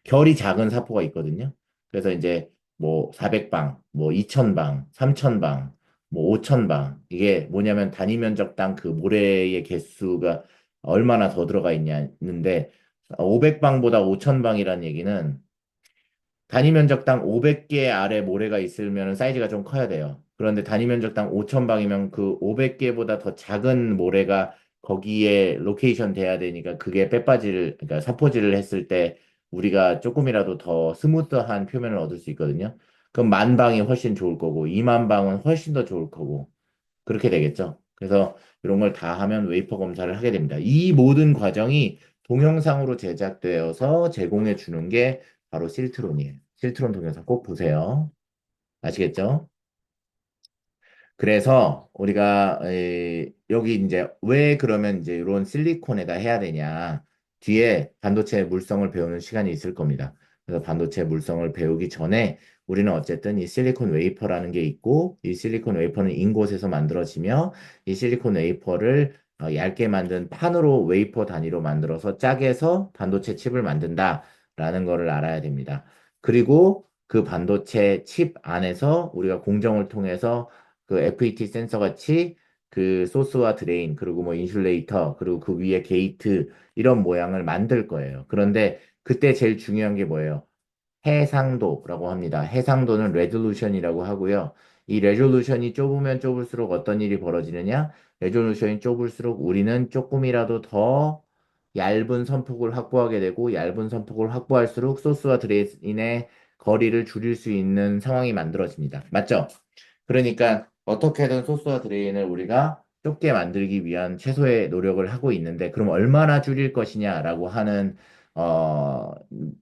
결이 작은 사포가 있거든요. 그래서 이제 뭐 400방, 뭐 2000방, 3000방, 뭐 5000방 이게 뭐냐면 단위 면적당 그 모래의 개수가 얼마나 더 들어가 있냐는데 500방보다 5000방이라는 얘기는 단위 면적당 500개 아래 모래가 있으면 사이즈가 좀 커야 돼요. 그런데 단위 면적당 5000방이면 그 500개보다 더 작은 모래가 거기에 로케이션 돼야 되니까 그게 그러니까 사포질을 했을 때 우리가 조금이라도 더 스무스한 표면을 얻을 수 있거든요. 그럼 만 방이 훨씬 좋을 거고, 2만 방은 훨씬 더 좋을 거고, 그렇게 되겠죠. 그래서 이런 걸 다 하면 웨이퍼 검사를 하게 됩니다. 이 모든 과정이 동영상으로 제작되어서 제공해 주는 게 바로 실트론이에요. 실트론 동영상 꼭 보세요. 아시겠죠? 그래서 우리가 여기 이제 왜 그러면 이제 이런 실리콘에다 해야 되냐? 뒤에 반도체 물성을 배우는 시간이 있을 겁니다. 그래서 반도체 물성을 배우기 전에 우리는 어쨌든 이 실리콘 웨이퍼라는 게 있고 이 실리콘 웨이퍼는 인곳에서 만들어지며 이 실리콘 웨이퍼를 얇게 만든 판으로 웨이퍼 단위로 만들어서 짝에서 반도체 칩을 만든다라는 거를 알아야 됩니다. 그리고 그 반도체 칩 안에서 우리가 공정을 통해서 그 FET 센서 같이 그 소스와 드레인 그리고 뭐 인슐레이터 그리고 그 위에 게이트 이런 모양을 만들 거예요. 그런데 그때 제일 중요한 게 뭐예요? 해상도라고 합니다. 해상도는 레졸루션이라고 하고요. 이 레졸루션이 좁으면 좁을수록 어떤 일이 벌어지느냐? 레졸루션이 좁을수록 우리는 조금이라도 더 얇은 선폭을 확보하게 되고 얇은 선폭을 확보할수록 소스와 드레인의 거리를 줄일 수 있는 상황이 만들어집니다. 맞죠? 그러니까 어떻게든 소스와 드레인을 우리가 좁게 만들기 위한 최소의 노력을 하고 있는데 그럼 얼마나 줄일 것이냐라고 하는 어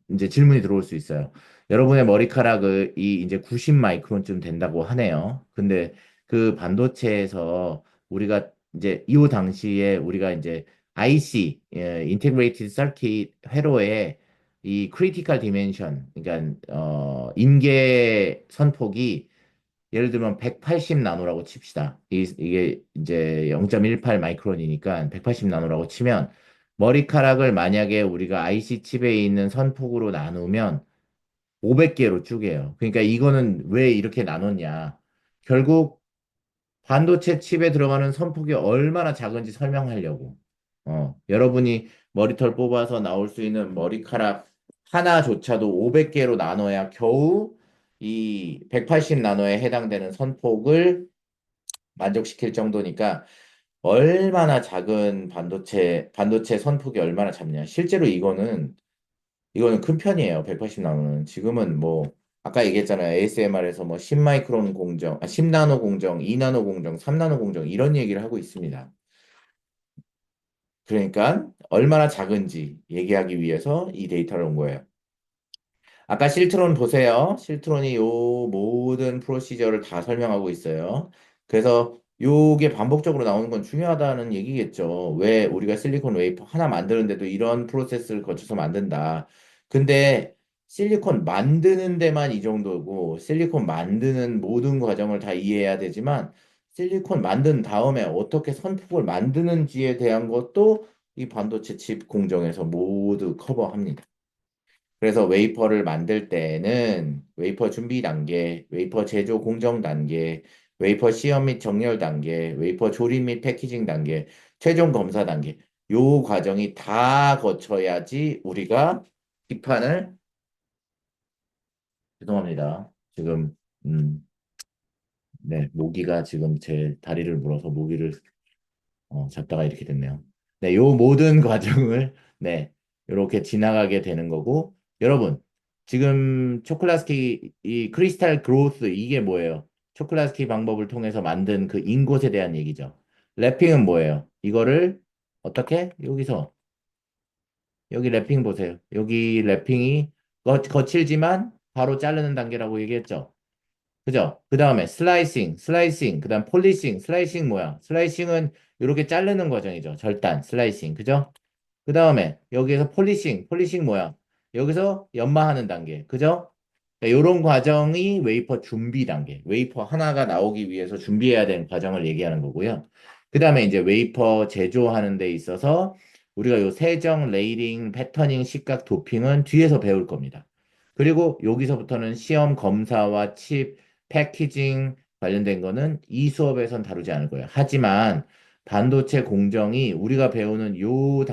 이제 질문이 들어올 수 있어요. 여러분의 머리카락이 이제 90 마이크론쯤 된다고 하네요. 근데 그 반도체에서 우리가 이제 이 당시에 우리가 이제 IC, Integrated Circuit 회로에 이 크리티컬 디멘션, 그러니까 임계 선폭이 예를 들면 180 나노라고 칩시다. 이게 이제 0.18 마이크론이니까 180 나노라고 치면 머리카락을 만약에 우리가 IC 칩에 있는 선폭으로 나누면 500개로 쪼개요. 그러니까 이거는 왜 이렇게 나눴냐? 결국 반도체 칩에 들어가는 선폭이 얼마나 작은지 설명하려고. 여러분이 머리털 뽑아서 나올 수 있는 머리카락 하나조차도 500개로 나눠야 겨우 이 180 나노에 해당되는 선폭을 만족시킬 정도니까 얼마나 작은 반도체 선폭이 얼마나 작냐. 실제로 이거는 큰 편이에요. 180 나노는. 지금은 뭐, 아까 얘기했잖아요. ASMR에서 뭐 10 마이크론 공정, 10 나노 공정, 2 나노 공정, 3 나노 공정, 이런 얘기를 하고 있습니다. 그러니까 얼마나 작은지 얘기하기 위해서 이 데이터를 온 거예요. 아까 실트론 보세요. 실트론이 요 모든 프로시저를 다 설명하고 있어요. 그래서 요게 반복적으로 나오는 건 중요하다는 얘기겠죠. 왜 우리가 실리콘 웨이퍼 하나 만드는데도 이런 프로세스를 거쳐서 만든다. 근데 실리콘 만드는 데만 이 정도고 실리콘 만드는 모든 과정을 다 이해해야 되지만 실리콘 만든 다음에 어떻게 선풍을 만드는지에 대한 것도 이 반도체 칩 공정에서 모두 커버합니다. 그래서 웨이퍼를 만들 때는 웨이퍼 준비 단계, 웨이퍼 제조 공정 단계, 웨이퍼 시험 및 정렬 단계, 웨이퍼 조립 및 패키징 단계, 최종 검사 단계. 요 과정이 다 거쳐야지 우리가 기판을 죄송합니다. 지금 네, 모기가 지금 제 다리를 물어서 모기를 잡다가 이렇게 됐네요. 네, 요 모든 과정을, 네, 이렇게 지나가게 되는 거고, 여러분, 지금 초클라스키, 이 크리스탈 그로스, 이게 뭐예요? 초클라스키 방법을 통해서 만든 그 인곳에 대한 얘기죠. 랩핑은 뭐예요? 이거를 어떻게? 여기 랩핑 보세요. 여기 랩핑이 거칠지만 바로 자르는 단계라고 얘기했죠. 그죠? 그 다음에 슬라이싱, 그 다음 폴리싱, 슬라이싱 뭐야? 슬라이싱은 이렇게 자르는 과정이죠. 절단, 슬라이싱, 그죠? 그 다음에 여기에서 폴리싱 뭐야? 여기서 연마하는 단계, 그죠? 이런 과정이 웨이퍼 준비 단계, 웨이퍼 하나가 나오기 위해서 준비해야 되는 과정을 얘기하는 거고요. 그 다음에 이제 웨이퍼 제조하는 데 있어서 우리가 요 세정, 레이링, 패터닝, 식각, 도핑은 뒤에서 배울 겁니다. 그리고 여기서부터는 시험 검사와 칩, 패키징 관련된 거는 이 수업에선 다루지 않을 거예요. 하지만 반도체 공정이 우리가 배우는 요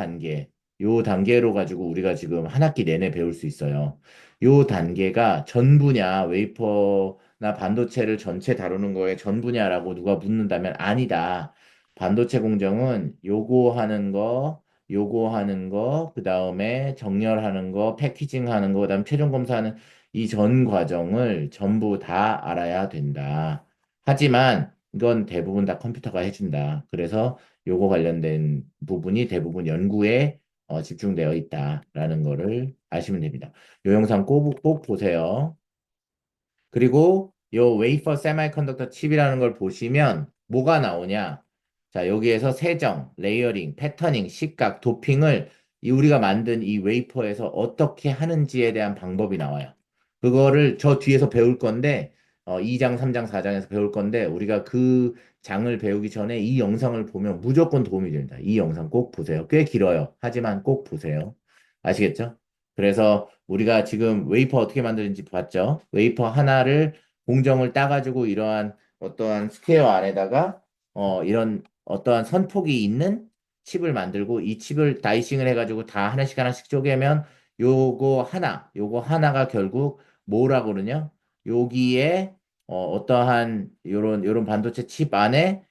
단계로 가지고 우리가 지금 한 학기 내내 배울 수 있어요. 요 단계가 전 분야, 웨이퍼나 반도체를 전체 다루는 거에 전 분야라고 누가 묻는다면 아니다. 반도체 공정은 요거 하는 거, 요거 하는 거, 그 다음에 정렬하는 거, 패키징 하는 거, 그 다음 최종 검사하는 이 전 과정을 전부 다 알아야 된다. 하지만 이건 대부분 다 컴퓨터가 해준다. 그래서 요거 관련된 부분이 대부분 연구에 집중되어 있다라는 거를 아시면 됩니다. 요 영상 꼭 보세요. 그리고 요 웨이퍼 세미컨덕터 칩이라는 걸 보시면 뭐가 나오냐? 자, 여기에서 세정, 레이어링, 패터닝, 식각, 도핑을 이 우리가 만든 이 웨이퍼에서 어떻게 하는지에 대한 방법이 나와요. 그거를 저 뒤에서 배울 건데 2장, 3장, 4장에서 배울 건데 우리가 그 장을 배우기 전에 이 영상을 보면 무조건 도움이 됩니다. 이 영상 꼭 보세요. 꽤 길어요. 하지만 꼭 보세요. 아시겠죠? 그래서 우리가 지금 웨이퍼 어떻게 만드는지 봤죠? 웨이퍼 하나를 공정을 따가지고 이러한 어떠한 스퀘어 안에다가 이런 어떠한 선폭이 있는 칩을 만들고 이 칩을 다이싱을 해가지고 다 하나씩 하나씩 쪼개면 요거 하나가 결국 뭐라고 그러냐? 여기에 어떠한 요런 반도체 칩 안에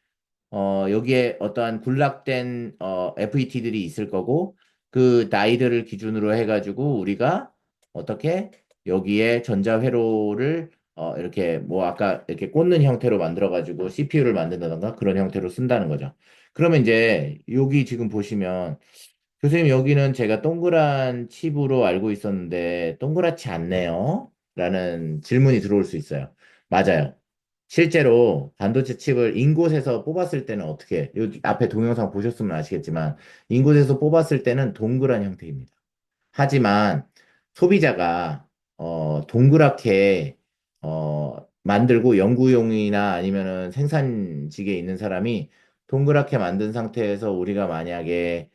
여기에 어떠한 군락된 FET들이 있을 거고 그 나이들을 기준으로 해가지고 우리가 어떻게 여기에 전자회로를 이렇게 뭐 아까 이렇게 꽂는 형태로 만들어가지고 CPU를 만든다던가 그런 형태로 쓴다는 거죠. 그러면 이제 여기 지금 보시면 교수님 여기는 제가 동그란 칩으로 알고 있었는데 동그랗지 않네요. 라는 질문이 들어올 수 있어요. 맞아요. 실제로 반도체 칩을 인곳에서 뽑았을 때는 어떻게, 여기 앞에 동영상 보셨으면 아시겠지만, 인곳에서 뽑았을 때는 동그란 형태입니다. 하지만 소비자가 동그랗게 만들고 연구용이나 아니면은 생산직에 있는 사람이 동그랗게 만든 상태에서 우리가 만약에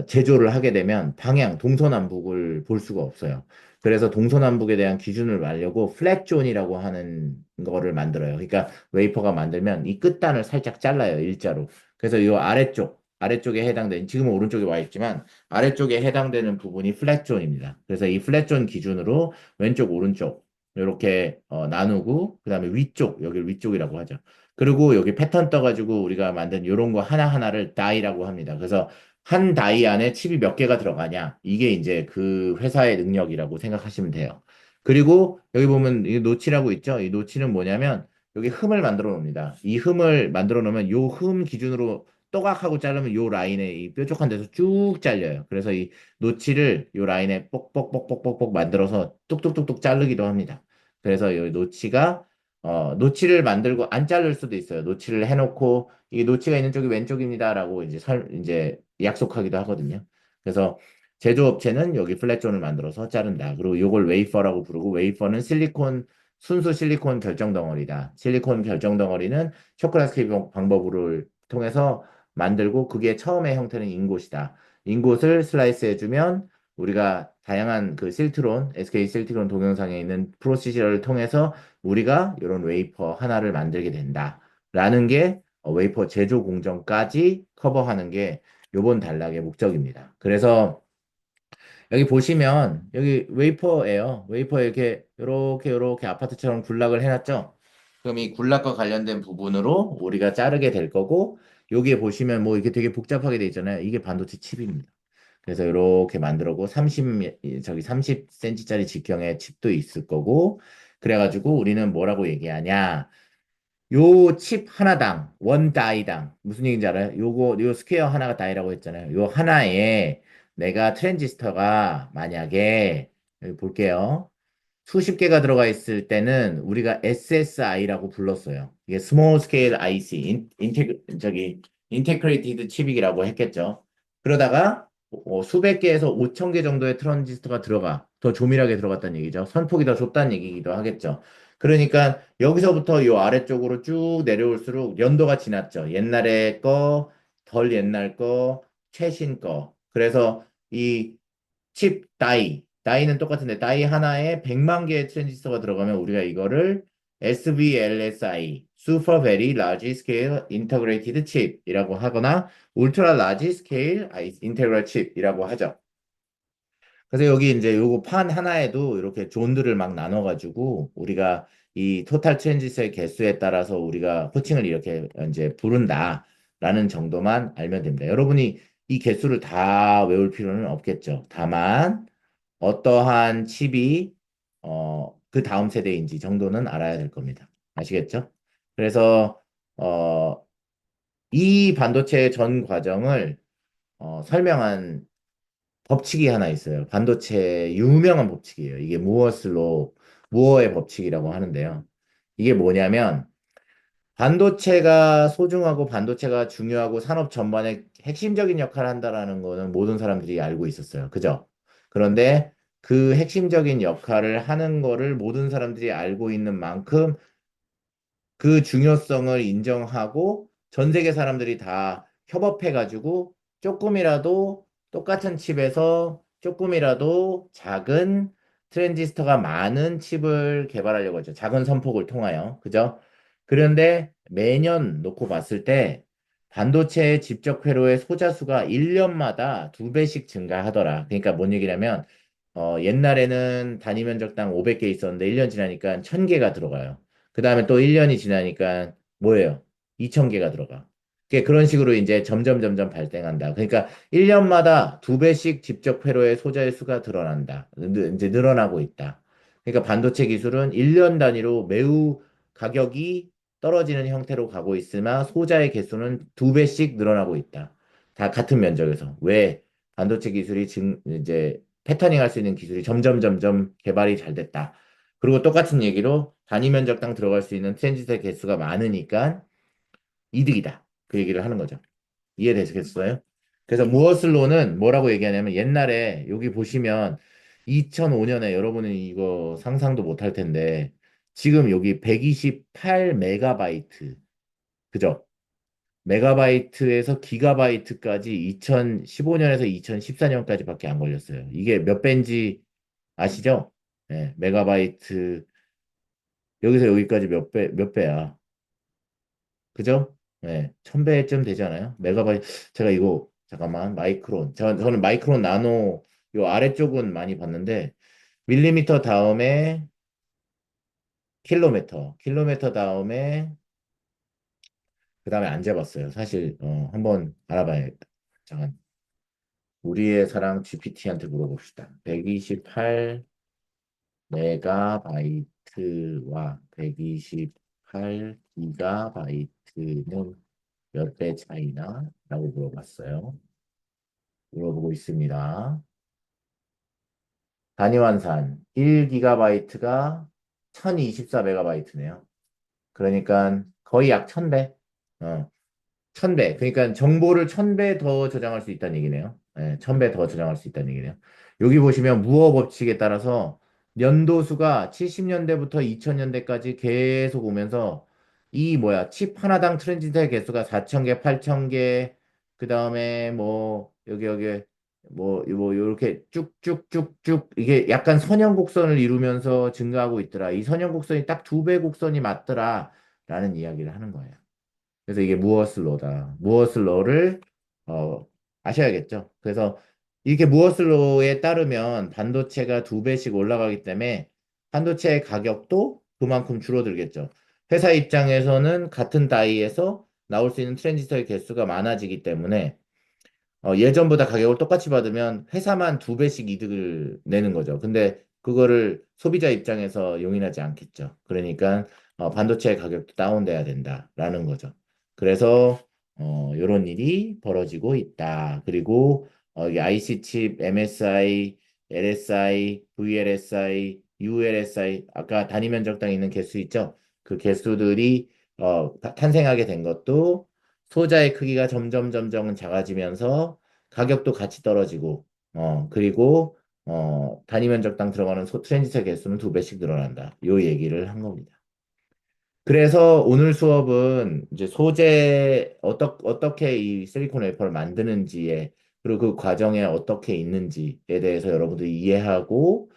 제조를 하게 되면 방향 동서남북을 볼 수가 없어요. 그래서 동서남북에 대한 기준을 알려고 플랫존이라고 하는 거를 만들어요. 그러니까 웨이퍼가 만들면 이 끝단을 살짝 잘라요, 일자로. 그래서 이 아래쪽에 해당되는 지금은 오른쪽에 와 있지만 아래쪽에 해당되는 부분이 플랫존입니다. 그래서 이 플랫존 기준으로 왼쪽, 오른쪽 이렇게 나누고 그다음에 위쪽, 여기를 위쪽이라고 하죠. 그리고 여기 패턴 떠가지고 우리가 만든 이런 거 하나하나를 다이라고 합니다. 그래서 한 다이 안에 칩이 몇 개가 들어가냐? 이게 이제 그 회사의 능력이라고 생각하시면 돼요. 그리고 여기 보면 이 노치라고 있죠? 이 노치는 뭐냐면 여기 흠을 만들어 놓습니다. 이 흠을 만들어 놓으면 요 흠 기준으로 또각하고 자르면 요 라인에 이 뾰족한 데서 쭉 잘려요. 그래서 이 노치를 요 라인에 뽁뽁뽁뽁뽁 만들어서 뚝뚝뚝뚝 자르기도 합니다. 그래서 이 노치가 노치를 만들고 안 자를 수도 있어요. 노치를 해놓고 이 노치가 있는 쪽이 왼쪽입니다라고 이제 약속하기도 하거든요. 그래서 제조업체는 여기 플랫존을 만들어서 자른다. 그리고 이걸 웨이퍼라고 부르고 웨이퍼는 순수 실리콘 결정 덩어리다. 실리콘 결정 덩어리는 초콜릿 방법을 통해서 만들고 그게 처음의 형태는 인곳이다. 인곳을 슬라이스 해주면 우리가 다양한 그 SK 실트론 동영상에 있는 프로시저를 통해서 우리가 이런 웨이퍼 하나를 만들게 된다. 라는 게 웨이퍼 제조 공정까지 커버하는 게 요번 단락의 목적입니다. 그래서 여기 보시면 여기 웨이퍼예요. 웨이퍼 이렇게 아파트처럼 군락을 해놨죠. 그럼 이 군락과 관련된 부분으로 우리가 자르게 될 거고 여기에 보시면 뭐 이게 되게 복잡하게 돼 있잖아요. 이게 반도체 칩입니다. 그래서 이렇게 만들고 30cm짜리 직경의 칩도 있을 거고 그래가지고 우리는 뭐라고 얘기하냐? 요 칩 하나당 원 다이당 무슨 얘기인지 알아요? 요 스퀘어 하나가 다이라고 했잖아요. 요 하나에 내가 트랜지스터가 만약에 여기 볼게요. 수십 개가 들어가 있을 때는 우리가 SSI라고 불렀어요. 이게 스몰 스케일 IC, 인테그레이티드 칩이라고 했겠죠. 그러다가 수백 개에서 5천 개 정도의 트랜지스터가 더 조밀하게 들어갔다는 얘기죠. 선폭이 더 좁다는 얘기기도 하겠죠. 그러니까 여기서부터 요 아래쪽으로 쭉 내려올수록 연도가 지났죠. 옛날에 거, 덜 옛날 거, 최신 거. 그래서 이 칩 다이는 똑같은데 다이 하나에 100만 개의 트랜지스터가 들어가면 우리가 이거를 SVLSI, Super Very Large Scale Integrated Chip이라고 하거나 Ultra Large Scale Integral Chip이라고 하죠. 그래서 여기 이제 요거 판 하나에도 이렇게 존들을 막 나눠가지고 우리가 이 토탈 트랜지스터의 개수에 따라서 우리가 호칭을 이렇게 이제 부른다라는 정도만 알면 됩니다. 여러분이 이 개수를 다 외울 필요는 없겠죠. 다만 어떠한 칩이 그 다음 세대인지 정도는 알아야 될 겁니다. 아시겠죠? 그래서 어, 이 반도체 전 과정을 설명한 법칙이 하나 있어요. 반도체 유명한 법칙이에요. 이게 무어의 법칙이라고 하는데요. 이게 뭐냐면 반도체가 소중하고 반도체가 중요하고 산업 전반에 핵심적인 역할을 한다라는 거는 모든 사람들이 알고 있었어요. 그죠? 그런데 그 핵심적인 역할을 하는 거를 모든 사람들이 알고 있는 만큼 그 중요성을 인정하고 전 세계 사람들이 다 협업해가지고 조금이라도 똑같은 칩에서 조금이라도 작은 트랜지스터가 많은 칩을 개발하려고 하죠. 작은 선폭을 통하여. 그죠? 그런데 매년 놓고 봤을 때 반도체 집적 회로의 소자수가 1년마다 2배씩 증가하더라. 그러니까 뭔 얘기냐면 옛날에는 단위 면적당 500개 있었는데 1년 지나니까 1000개가 들어가요. 그 다음에 또 1년이 지나니까 뭐예요? 2000개가 들어가. 그런 식으로 이제 점점 발생한다. 그러니까 1년마다 2배씩 집적 회로의 소자의 수가 드러난다. 이제 늘어나고 있다. 그러니까 반도체 기술은 1년 단위로 매우 가격이 떨어지는 형태로 가고 있으나 소자의 개수는 2배씩 늘어나고 있다. 다 같은 면적에서. 왜? 반도체 기술이 이제 패터닝 할 수 있는 기술이 점점 개발이 잘 됐다. 그리고 똑같은 얘기로 단위 면적당 들어갈 수 있는 트랜지스터 개수가 많으니까 이득이다. 그 얘기를 하는 거죠. 이해되시겠어요? 그래서 무어슬로는 뭐라고 얘기하냐면 옛날에 여기 보시면 2005년에 여러분은 이거 상상도 못할 텐데 지금 여기 128 메가바이트 그죠? 메가바이트에서 기가바이트까지 2015년에서 2014년까지밖에 안 걸렸어요. 이게 몇 배인지 아시죠? 네, 메가바이트 여기서 여기까지 몇 배야. 그죠? 네, 1000배쯤 되지 않아요? 메가바이트 제가 이거 잠깐만 마이크론 저는 마이크론 나노 요 아래쪽은 많이 봤는데 밀리미터 다음에 킬로미터 다음에 그 다음에 안 재봤어요. 사실 한번 알아봐야겠다. 잠깐 우리의 사랑 GPT한테 물어봅시다. 128 메가바이트와 128 기가바이트는 몇 배 차이나? 라고 물어봤어요. 물어보고 있습니다. 단위환산 1기가바이트가 1024메가바이트네요. 그러니까 거의 약 1000배. 1000배. 그러니까 정보를 1000배 더 저장할 수 있다는 얘기네요. 네, 1000배 더 저장할 수 있다는 얘기네요. 여기 보시면 무어 법칙에 따라서 연도수가 70년대부터 2000년대까지 계속 오면서 이 뭐야 칩 하나당 트랜지스터의 개수가 4000개, 8000개, 그 다음에 뭐 여기 뭐 요렇게 쭉쭉쭉쭉 이게 약간 선형곡선을 이루면서 증가하고 있더라. 이 선형곡선이 딱 2배 곡선이 맞더라. 라는 이야기를 하는 거예요. 그래서 이게 무어슬로다. 무어슬로를 어, 아셔야겠죠. 그래서 이렇게 무어슬로에 따르면 반도체가 2배씩 올라가기 때문에 반도체의 가격도 그만큼 줄어들겠죠. 회사 입장에서는 같은 다이에서 나올 수 있는 트랜지스터의 개수가 많아지기 때문에 예전보다 가격을 똑같이 받으면 회사만 2배씩 이득을 내는 거죠. 근데 그거를 소비자 입장에서 용인하지 않겠죠. 그러니까 반도체 가격도 다운돼야 된다라는 거죠. 그래서 이런 일이 벌어지고 있다. 그리고 이 IC 칩, MSI, LSI, VLSI, ULSI 아까 단위 면적당 있는 개수 있죠? 그 개수들이 탄생하게 된 것도 소자의 크기가 점점 작아지면서 가격도 같이 떨어지고, 그리고, 단위 면적당 들어가는 트랜지스터 개수는 2배씩 늘어난다. 요 얘기를 한 겁니다. 그래서 오늘 수업은 이제 소재, 어떻게 이 실리콘 웨퍼를 만드는지에, 그리고 그 과정에 어떻게 있는지에 대해서 여러분들이 이해하고,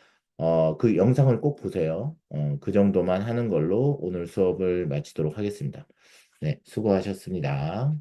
그 영상을 꼭 보세요. 그 정도만 하는 걸로 오늘 수업을 마치도록 하겠습니다. 네, 수고하셨습니다.